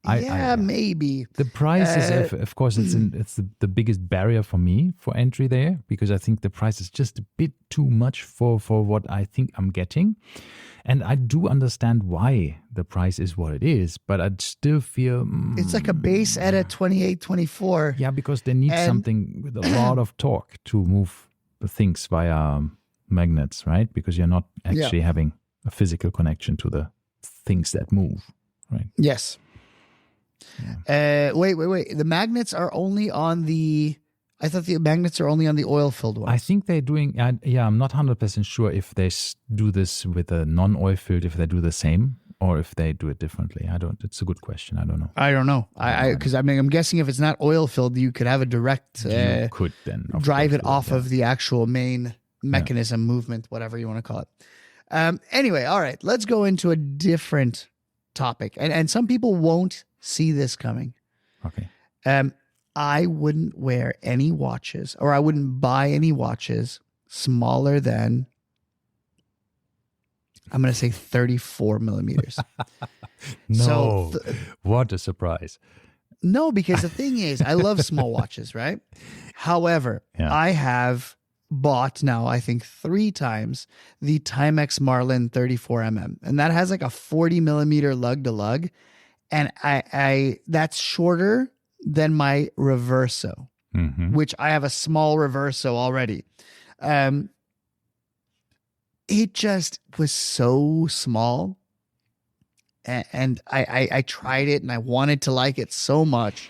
Maybe. The price is, of course, it's the biggest barrier for me for entry there, because I think the price is just a bit too much for what I think I'm getting. And I do understand why the price is what it is, but I still feel... it's like a base at a 28, 24. Yeah, because they need something with a lot of torque to move the things via magnets, right? Because you're not actually having a physical connection to the things that move, right? Yes. Yeah. Wait. The magnets are only on the... I thought the magnets are only on the oil-filled ones. I think they're doing... I'm not 100% sure if they do this with a non-oil-filled, if they do the same, or if they do it differently. It's a good question. I don't know. I don't know. Because I'm guessing if it's not oil-filled, you could have a direct... you could then... drive it off of the actual main mechanism, movement, whatever you want to call it. Anyway, all right. Let's go into a different topic. And some people won't see this coming. Okay. I wouldn't wear any watches, or I wouldn't buy any watches smaller than, I'm going to say 34 millimeters. No. What a surprise. No, because the thing is, I love small watches, right? However, I have bought now, I think 3 times, the Timex Marlin 34mm. And that has like a 40 millimeter lug to lug. And I that's shorter than my Reverso, which I have a small Reverso already. It just was so small. And I tried it and I wanted to like it so much.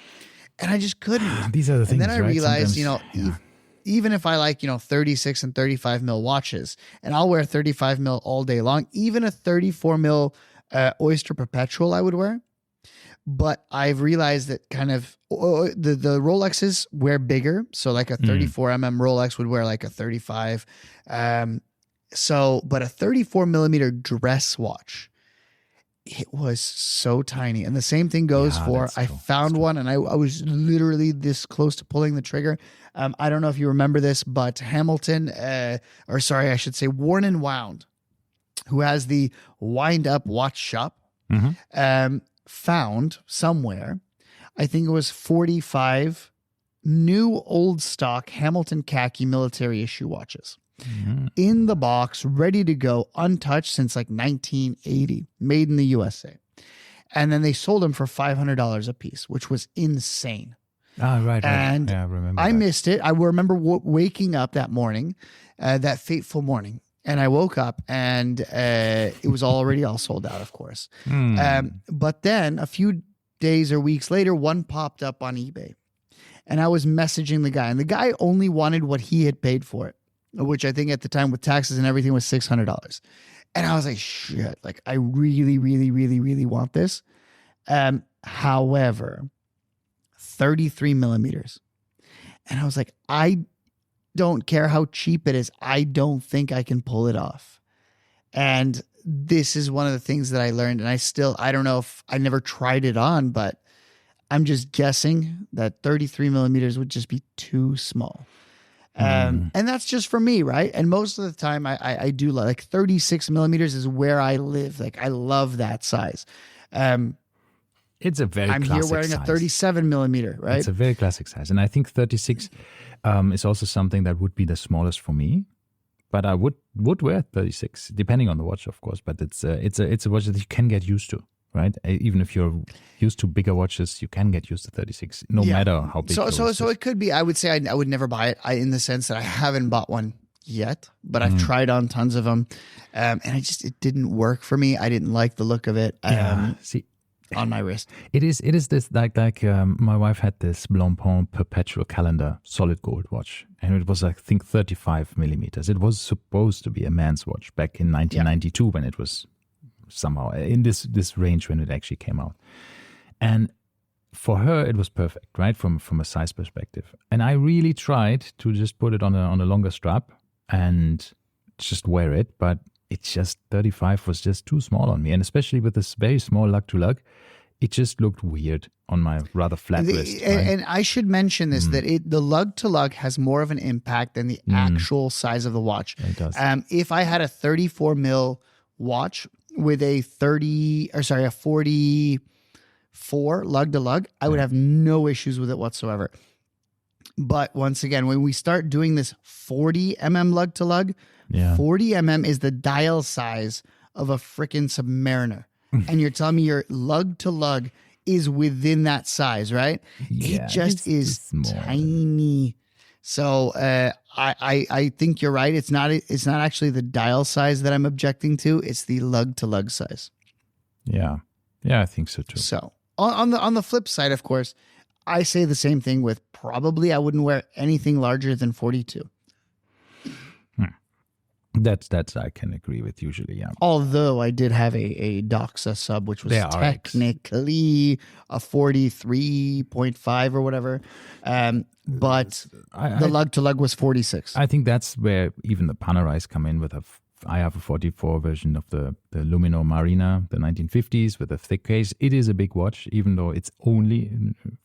And I just couldn't. These are the things, and then I realized, sometimes, even if I like, 36 and 35 mil watches, and I'll wear 35 mil all day long, even a 34 mil Oyster Perpetual I would wear. But I've realized that kind of the Rolexes wear bigger. So like a 34mm Rolex would wear like a 35. But a 34 millimeter dress watch, it was so tiny. And the same thing goes for, I found one and I was literally this close to pulling the trigger. I don't know if you remember this, but Hamilton, I should say Worn and Wound, who has the Wind Up Watch Shop, found somewhere, I think it was 45 new old stock Hamilton khaki military issue watches in the box, ready to go, untouched since like 1980, made in the USA. And then they sold them for $500 a piece, which was insane. Right. And I remember I that. missed it. I remember waking up that morning, that fateful morning. And I woke up and it was already all sold out, of course. But then a few days or weeks later, one popped up on eBay. And I was messaging the guy. And the guy only wanted what he had paid for it. which I think at the time with taxes and everything was $600. And I was like, shit, like I really, really, really, really want this. However, 33 millimeters. And I was like, I don't care how cheap it is. I don't think I can pull it off. And this is one of the things that I learned. And I don't know if I never tried it on, but I'm just guessing that 33 millimeters would just be too small. And that's just for me, right? And most of the time I do like 36 millimeters is where I live. Like I love that size. It's a very I'm classic here wearing size. a 37 millimeter, right? It's a very classic size. And I think 36 is also something that would be the smallest for me. But I would wear 36, depending on the watch, of course. But it's a watch that you can get used to, right? Even if you're used to bigger watches, you can get used to 36, no matter how big. So it could be. I would say I would never buy it. In the sense that I haven't bought one yet, but I've tried on tons of them, and it didn't work for me. I didn't like the look of it. See, on my wrist, it is this like my wife had this Blancpain perpetual calendar solid gold watch, and it was I think 35 millimeters. It was supposed to be a man's watch back in 1992 when it was somehow in this range when it actually came out, and for her it was perfect, right, from a size perspective. And I really tried to just put it on a longer strap and just wear it, but it's just 35 was just too small on me, and especially with this very small lug to lug, it just looked weird on my rather flat wrist. Right? And I should mention this that the lug to lug has more of an impact than the actual size of the watch. It does. If I had a 34 mil watch with a 44 lug to lug, I would have no issues with it whatsoever. But once again, when we start doing this 40 lug to lug, 40 is the dial size of a freaking Submariner. And you're telling me your lug to lug is within that size, right? Yeah, it just is tiny. So I think you're right. It's not actually the dial size that I'm objecting to. It's the lug to lug size. Yeah, I think so too. So on the flip side, of course, I say the same thing with probably I wouldn't wear anything larger than 42. That's I can agree with usually, yeah. Although I did have a Doxa sub, which was technically a 43.5 or whatever. But the lug to lug was 46. I think that's where even the Panerais come in with I have a 44 version of the Lume Marina, the 1950s with a thick case. It is a big watch, even though it's only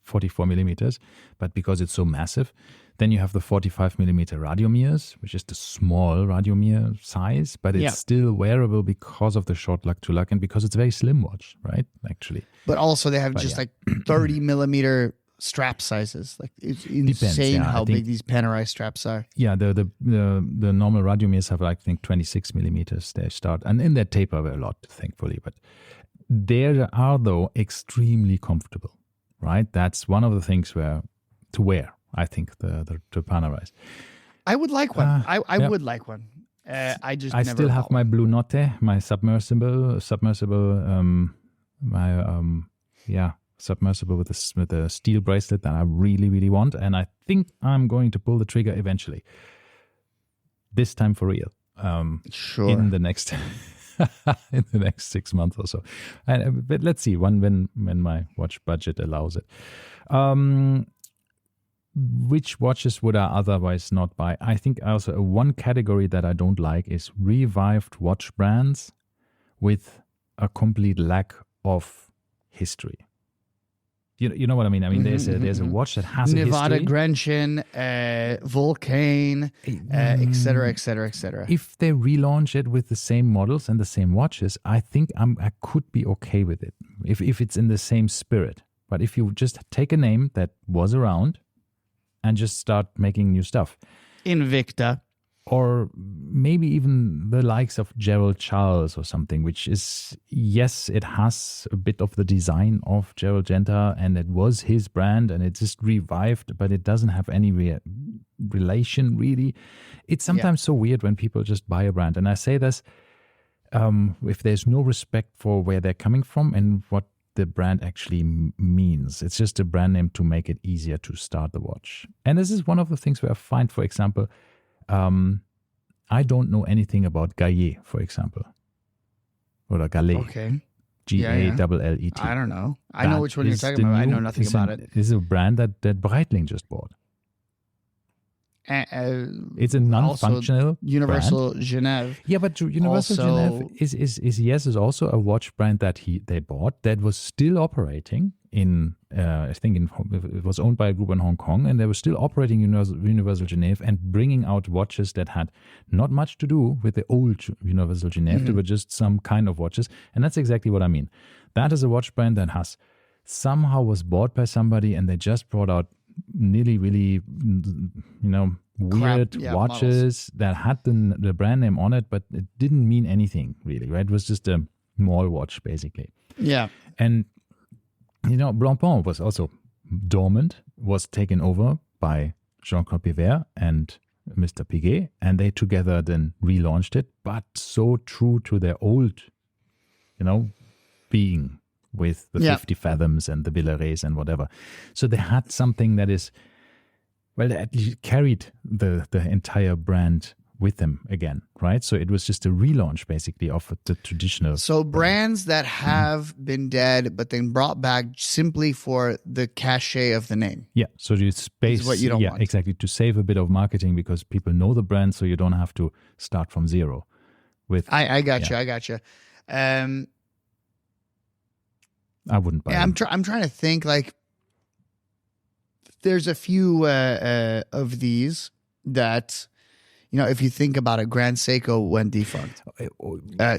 44 millimeters, but because it's so massive. Then you have the 45 millimeter Radiomirs, which is the small Radiomir size, but it's still wearable because of the short lug to lug and because it's a very slim watch, right? Actually. But also they have like 30 millimeter strap sizes. Like it's insane how big these Panerai straps are. Yeah, the normal Radiomirs have like, I think 26 millimeters they start, and in that taper a lot, thankfully. But they are though extremely comfortable, right? That's one of the things to wear. I think the Panerais. I would like one. I would like one. I never still have my Blue Notte, my submersible, submersible with a steel bracelet that I really, really want, and I think I'm going to pull the trigger eventually. This time for real. Sure. In the next 6 months or so, but let's see when my watch budget allows it. Which watches would I otherwise not buy? I think also one category that I don't like is revived watch brands with a complete lack of history. You know what I mean? I mean, there's a watch that has Nevada a history. Grenchen, Vulcane, et cetera, et cetera, et cetera. If they relaunch it with the same models and the same watches, I think I could be okay with it if it's in the same spirit. But if you just take a name that was around and just start making new stuff. Invicta. Or maybe even the likes of Gerald Charles or something, which is, yes, it has a bit of the design of Gerald Genta and it was his brand and it's just revived, but it doesn't have any relation really. It's sometimes so weird when people just buy a brand. And I say this, if there's no respect for where they're coming from and what the brand actually means. It's just a brand name to make it easier to start the watch. And this is one of the things where I find, for example, I don't know anything about Gaillet, for example, or Gallet. Okay. Gallet. I don't know. I know which one you're talking the about. I new- know nothing is about an- it. Is a brand that Breitling just bought. It's a Also, non-functional Universal brand. Genève. Yeah, but Universal Also- Genève is also a watch brand that they bought that was still operating in I think it was owned by a group in Hong Kong, and they were still operating Universal Genève and bringing out watches that had not much to do with the old Universal Genève. They were just some kind of watches, and that's exactly what I mean. That is a watch brand that has somehow was bought by somebody, and they just brought out nearly really weird yeah, watches that had the brand name on it, but it didn't mean anything really, right? It was just a mall watch basically. Yeah. And Blancpain was also dormant, was taken over by Jean-Claude Pivert and Mr. Piguet, and they together then relaunched it, but so true to their old being with the 50 Fathoms and the Villarets and whatever. So they had something that is, well, they at least carried the entire brand with them again, right? So it was just a relaunch basically of the traditional. So brands that have been dead but then brought back simply for the cachet of the name. Yeah, so you space. Is what you don't want. Exactly, to save a bit of marketing because people know the brand, so you don't have to start from zero. I got you. I wouldn't buy. I'm trying to think, like, there's a few of these that, if you think about it, Grand Seiko went defunct.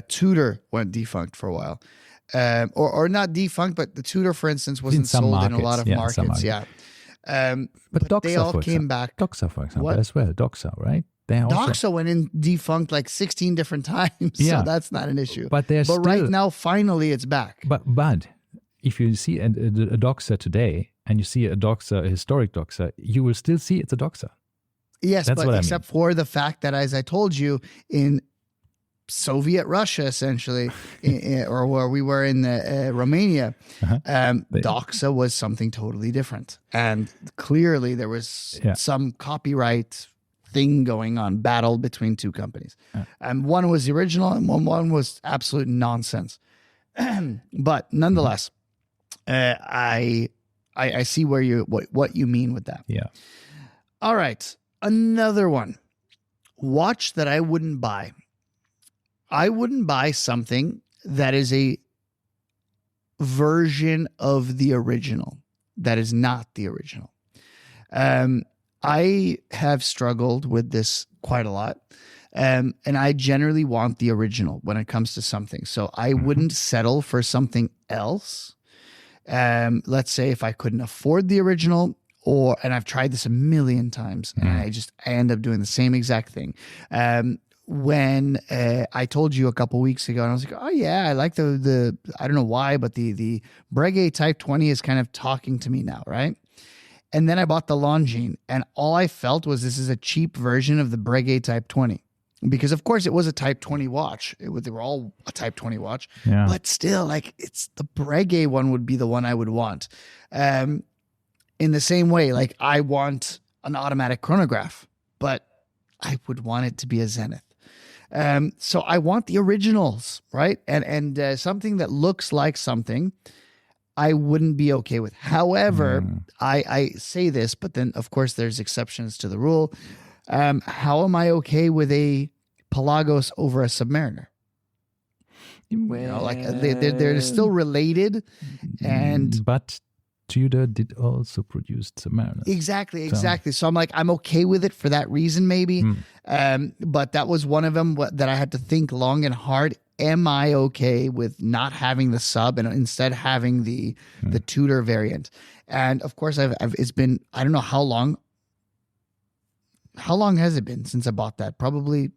Tudor went defunct for a while. Or not defunct, but the Tudor, for instance, wasn't sold in a lot of markets. Yeah. But Doxa, they all came back. Doxa, for example, What? as well. Doxa, right? Doxa went in defunct like 16 different times. Yeah. So that's not an issue. But right now, finally, it's back. But if you see a Doxa today and you see a historic Doxa, you will still see it's a Doxa. Yes, That's but except for the fact that, as I told you, in Soviet Russia, essentially, or where we were in Romania, Doxa was something totally different. And clearly there was some copyright thing going on, battle between two companies. And one was the original and one was absolute nonsense. But nonetheless, I see what you mean with that. Yeah. All right. Another one. Watch that I wouldn't buy. I wouldn't buy something that is a version of the original that is not the original. I have struggled with this quite a lot. And I generally want the original when it comes to something. So I wouldn't settle for something else. Let's say if I couldn't afford the original, and I've tried this a million times, and I end up doing the same exact thing. When I told you a couple weeks ago, and I was like, oh yeah, I like the I don't know why, but the Breguet Type 20 is kind of talking to me now, right? And then I bought the Longines, and all I felt was this is a cheap version of the Breguet Type 20. Because of course it was a Type 20 watch. They were all a Type 20 watch. Yeah. But still, like, it's the Breguet one would be the one I would want. In the same way, like, I want an automatic chronograph, but I would want it to be a Zenith. So I want the originals, right? And something that looks like something I wouldn't be okay with. However, I say this, but then of course there's exceptions to the rule. How am I okay with a Pelagos over a Submariner? Like they're still related, but Tudor did also produce Submariners. Exactly. So I'm like, I'm okay with it for that reason, maybe. But that was one of them that I had to think long and hard. Am I okay with not having the sub and instead having the Tudor variant? And of course, it's been, I don't know how long. How long has it been since I bought that? Probably.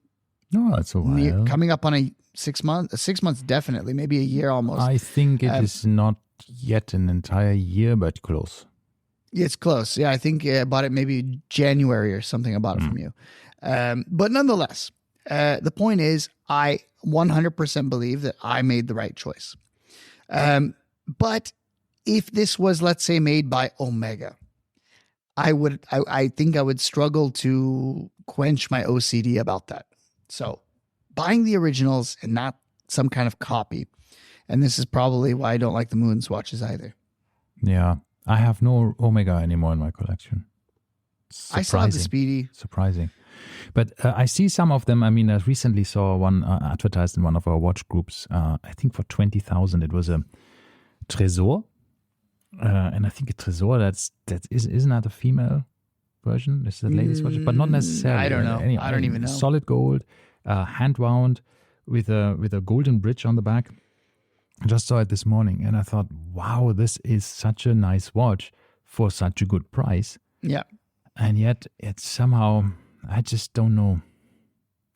No, it's a while. Coming up on 6 months. 6 months, definitely. Maybe a year almost. I think it is not yet an entire year, but close. It's close. Yeah, I think I bought it maybe January or something. I bought it from you. But nonetheless, the point is, I 100% believe that I made the right choice. But if this was, let's say, made by Omega, I think I would struggle to quench my OCD about that. So buying the originals and not some kind of copy. And this is probably why I don't like the Moon's watches either. Yeah. I have no Omega anymore in my collection. I still have the Speedy. Surprising. But I see some of them. I mean, I recently saw one advertised in one of our watch groups. I think for 20,000. It was a Tresor. And I think a Tresor, isn't that a female version? Is that ladies' watch? But not necessarily. I don't know. Anyway, I don't even know. Solid gold, hand wound with a golden bridge on the back. I just saw it this morning and I thought, wow, this is such a nice watch for such a good price. Yeah. And yet it's somehow, I just don't know.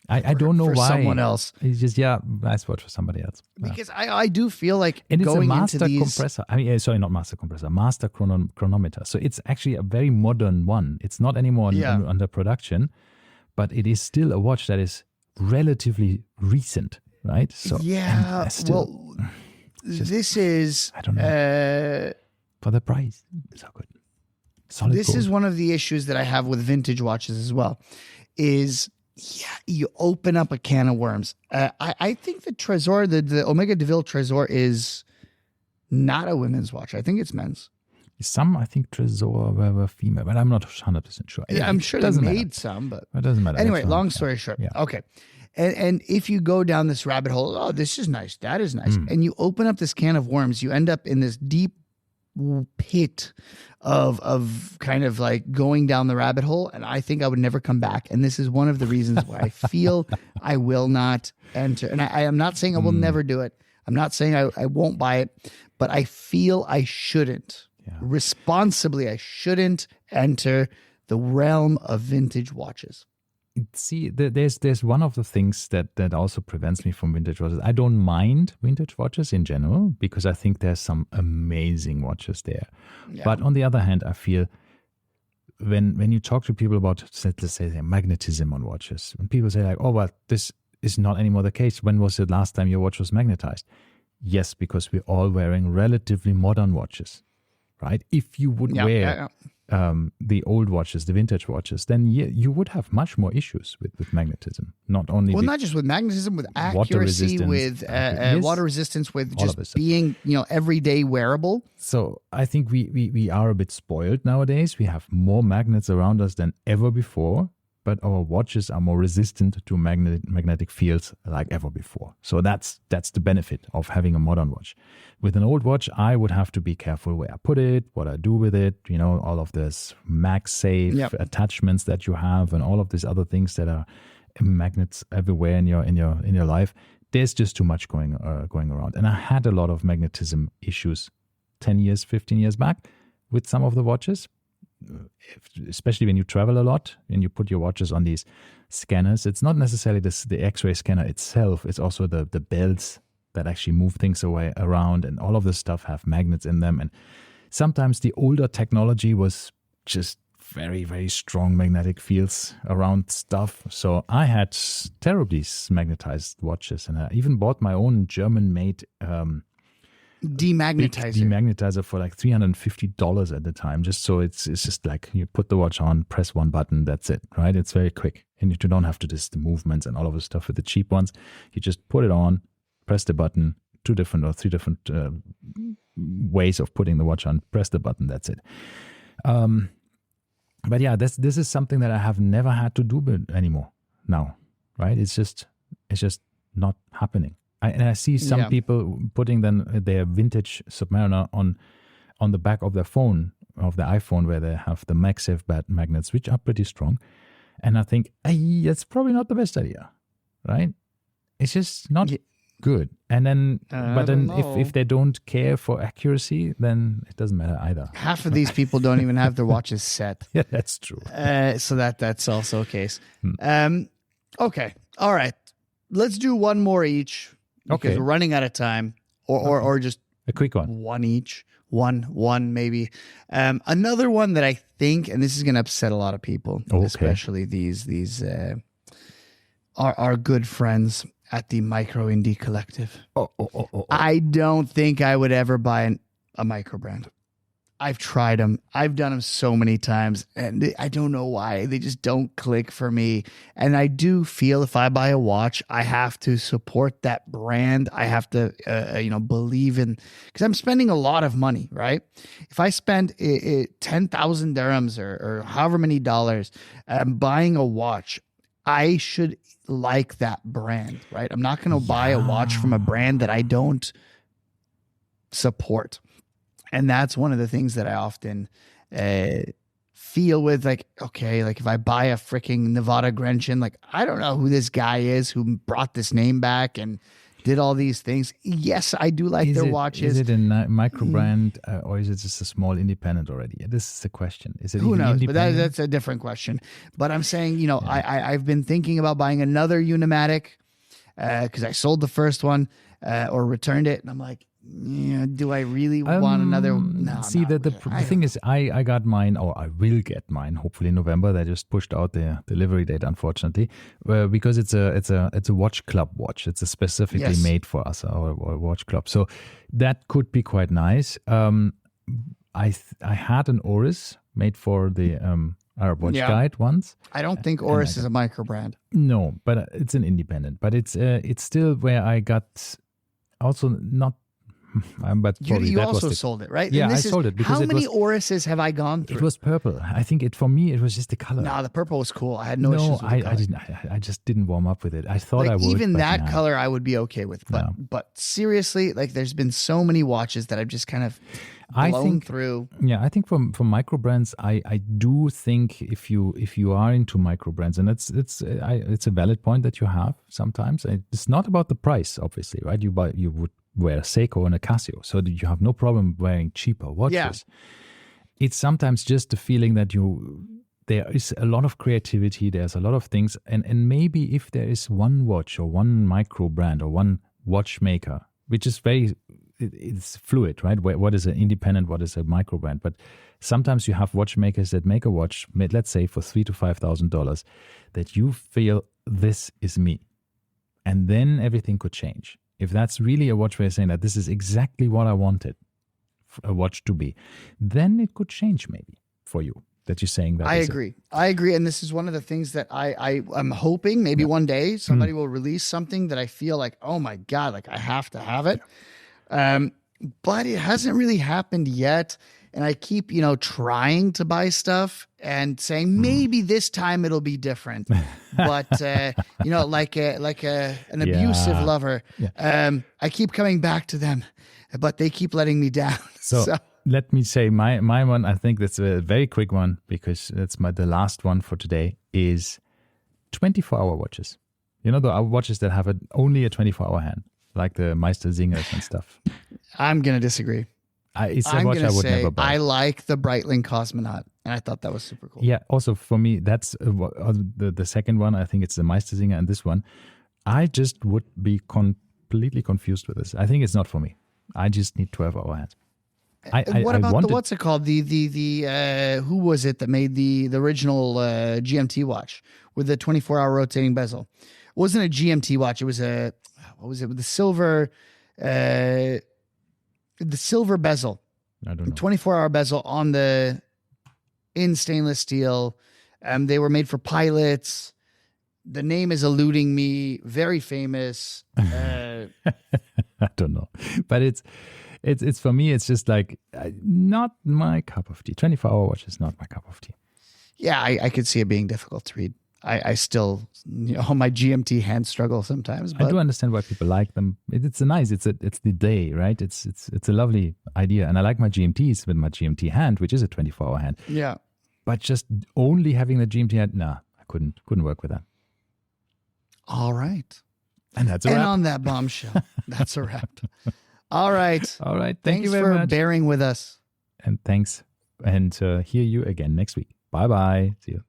I don't know for why. Someone else. It's just, nice watch for somebody else. Because I do feel like and it's going a master into these... compressor. I mean, sorry, not master compressor, master chronometer. So it's actually a very modern one. It's not anymore under production, but it is still a watch that is relatively recent, right? So this is... I don't know. For the price, so good. Solid this gold. is one of the issues that I have with vintage watches as well, is you open up a can of worms. I think the Tresor, the Omega Deville Tresor is not a women's watch. I think it's men's. Some, I think, Tresor were female, but I'm not 100% sure. Yeah, I'm sure they made some, but it doesn't matter. Anyway, long story short. Yeah. Okay. And if you go down this rabbit hole, oh, this is nice, that is nice, and you open up this can of worms, you end up in this deep pit of kind of like going down the rabbit hole, and I think I would never come back. And this is one of the reasons why I feel I will not enter. And I am not saying I will never do it. I'm not saying I won't buy it, but I feel I shouldn't. Responsibly, I shouldn't enter the realm of vintage watches. See, there's one of the things that also prevents me from vintage watches. I don't mind vintage watches in general because I think there's some amazing watches there. Yeah. But on the other hand, I feel when you talk to people about, let's say, magnetism on watches, when people say like, oh, well, this is not anymore the case. When was the last time your watch was magnetized? Yes, because we're all wearing relatively modern watches, right? If you would wear... the old watches, the vintage watches, then you would have much more issues with magnetism. Not only not just with magnetism, with accuracy, with water resistance, with just being everyday wearable. So I think we are a bit spoiled nowadays. We have more magnets around us than ever before, but our watches are more resistant to magnetic fields like ever before. So that's the benefit of having a modern watch. With an old watch, I would have to be careful where I put it, what I do with it, all of this MagSafe attachments that you have and all of these other things that are magnets everywhere in your life. There's just too much going around. And I had a lot of magnetism issues 10 years, 15 years back with some of the watches. Especially when you travel a lot and you put your watches on these scanners. It's not necessarily the X-ray scanner itself. It's also the belts that actually move things around, and all of this stuff have magnets in them. And sometimes the older technology was just very, very strong magnetic fields around stuff. So I had terribly magnetized watches, and I even bought my own German-made demagnetizer for like $350 at the time, just so it's just like you put the watch on, press one button, that's it, right? It's very quick, and you don't have to do the movements and all of the stuff with the cheap ones. You just put it on, press the button, 2 different or 3 different ways of putting the watch on, press the button, that's it. But yeah, this is something that I have never had to do anymore now, right? It's just not happening. I see some people putting their vintage Submariner on the back of their phone, of the iPhone, where they have the MagSafe magnets, which are pretty strong. And I think, that's probably not the best idea, right? It's just not good. And then, if they don't care for accuracy, then it doesn't matter either. Half of these people don't even have their watches set. Yeah, that's true. So that's also a case. Okay. All right. Let's do one more each. Because we're running out of time, or just a quick one. One each, one maybe. Another one that I think, and this is going to upset a lot of people, especially these our good friends at the Micro Indie Collective. I don't think I would ever buy a micro brand. I've tried them. I've done them so many times, and I don't know why. They just don't click for me. And I do feel if I buy a watch, I have to support that brand. I have to, believe in, because I'm spending a lot of money, right? If I spend 10,000 dirhams or however many dollars buying a watch, I should like that brand, right? I'm not going to buy a watch from a brand that I don't support. And that's one of the things that I often feel with, like, okay, like if I buy a freaking Nevada Grenchen, like, I don't know who this guy is who brought this name back and did all these things. Yes, I do like their watches. Is it a micro brand or is it just a small independent already? This is the question. Is it who even knows? But independent? that's a different question. But I'm saying, I've been thinking about buying another Unimatic because I sold the first one or returned it. And I'm like, yeah, do I really want another? No. See, the thing is, I got mine, or I will get mine, hopefully in November. They just pushed out the delivery date, unfortunately, because it's a watch club watch. It's a specifically made for us, our watch club. So that could be quite nice. I had an Oris made for the Arab Watch Guide once. I don't think Oris is a micro brand. No, but it's an independent. But it's still where I got also not. But you also sold it, right? Yeah, I sold it because how many Orises have I gone through? It was purple. I think for me it was just the color. No, the purple was cool. I had no issues with the color. I didn't. I just didn't warm up with it. I thought I would. Even that color I would be okay with, but seriously, like there's been so many watches that I've just kind of blown through. Yeah, I think for micro brands, I do think if you are into micro brands, and it's a valid point that you have sometimes. It's not about the price, obviously, right? You would wear a Seiko and a Casio, so that you have no problem wearing cheaper watches. Yeah. It's sometimes just the feeling that there is a lot of creativity, there's a lot of things, and maybe if there is one watch or one micro brand or one watchmaker, which is it's fluid, right? What is an independent, what is a micro brand? But sometimes you have watchmakers that make a watch, let's say for $3,000 to $5,000, that you feel this is me, and then everything could change. If that's really a watch where you're saying that this is exactly what I wanted a watch to be, then it could change maybe for you. That you're saying that. I agree. And this is one of the things that I'm hoping maybe one day somebody will release something that I feel like, oh my God, like I have to have it. But it hasn't really happened yet. And I keep, trying to buy stuff and saying maybe this time it'll be different. But like an abusive lover, I keep coming back to them, but they keep letting me down. So let me say my one. I think that's a very quick one because that's the last one for today is 24-hour watches. The watches that have only a 24-hour hand, like the Meister Singers and stuff. I'm gonna disagree. It's a watch I would never buy. I like the Breitling Cosmonaut, and I thought that was super cool. Yeah, also for me, that's the second one. I think it's the Meister Singer and this one. I just would be completely confused with this. I think it's not for me. I just need 12-hour hands. What about what's it called? The who was it that made the original GMT watch with the 24-hour rotating bezel? It wasn't a GMT watch. It was what was it with the silver? The silver bezel, I don't know. 24-hour bezel in stainless steel. They were made for pilots. The name is eluding me. Very famous. I don't know, but it's for me. It's just like not my cup of tea. 24-hour watch is not my cup of tea. Yeah, I could see it being difficult to read. I still, my GMT hands struggle sometimes. But I do understand why people like them. It's nice. It's the day, right? It's a lovely idea, and I like my GMTs with my GMT hand, which is a 24-hour hand. Yeah, but just only having the GMT hand, I couldn't work with that. All right, and that's a wrap. And on that bombshell, that's a wrap. All right. Thank you very much for bearing with us, and thanks. And hear you again next week. Bye bye. See you.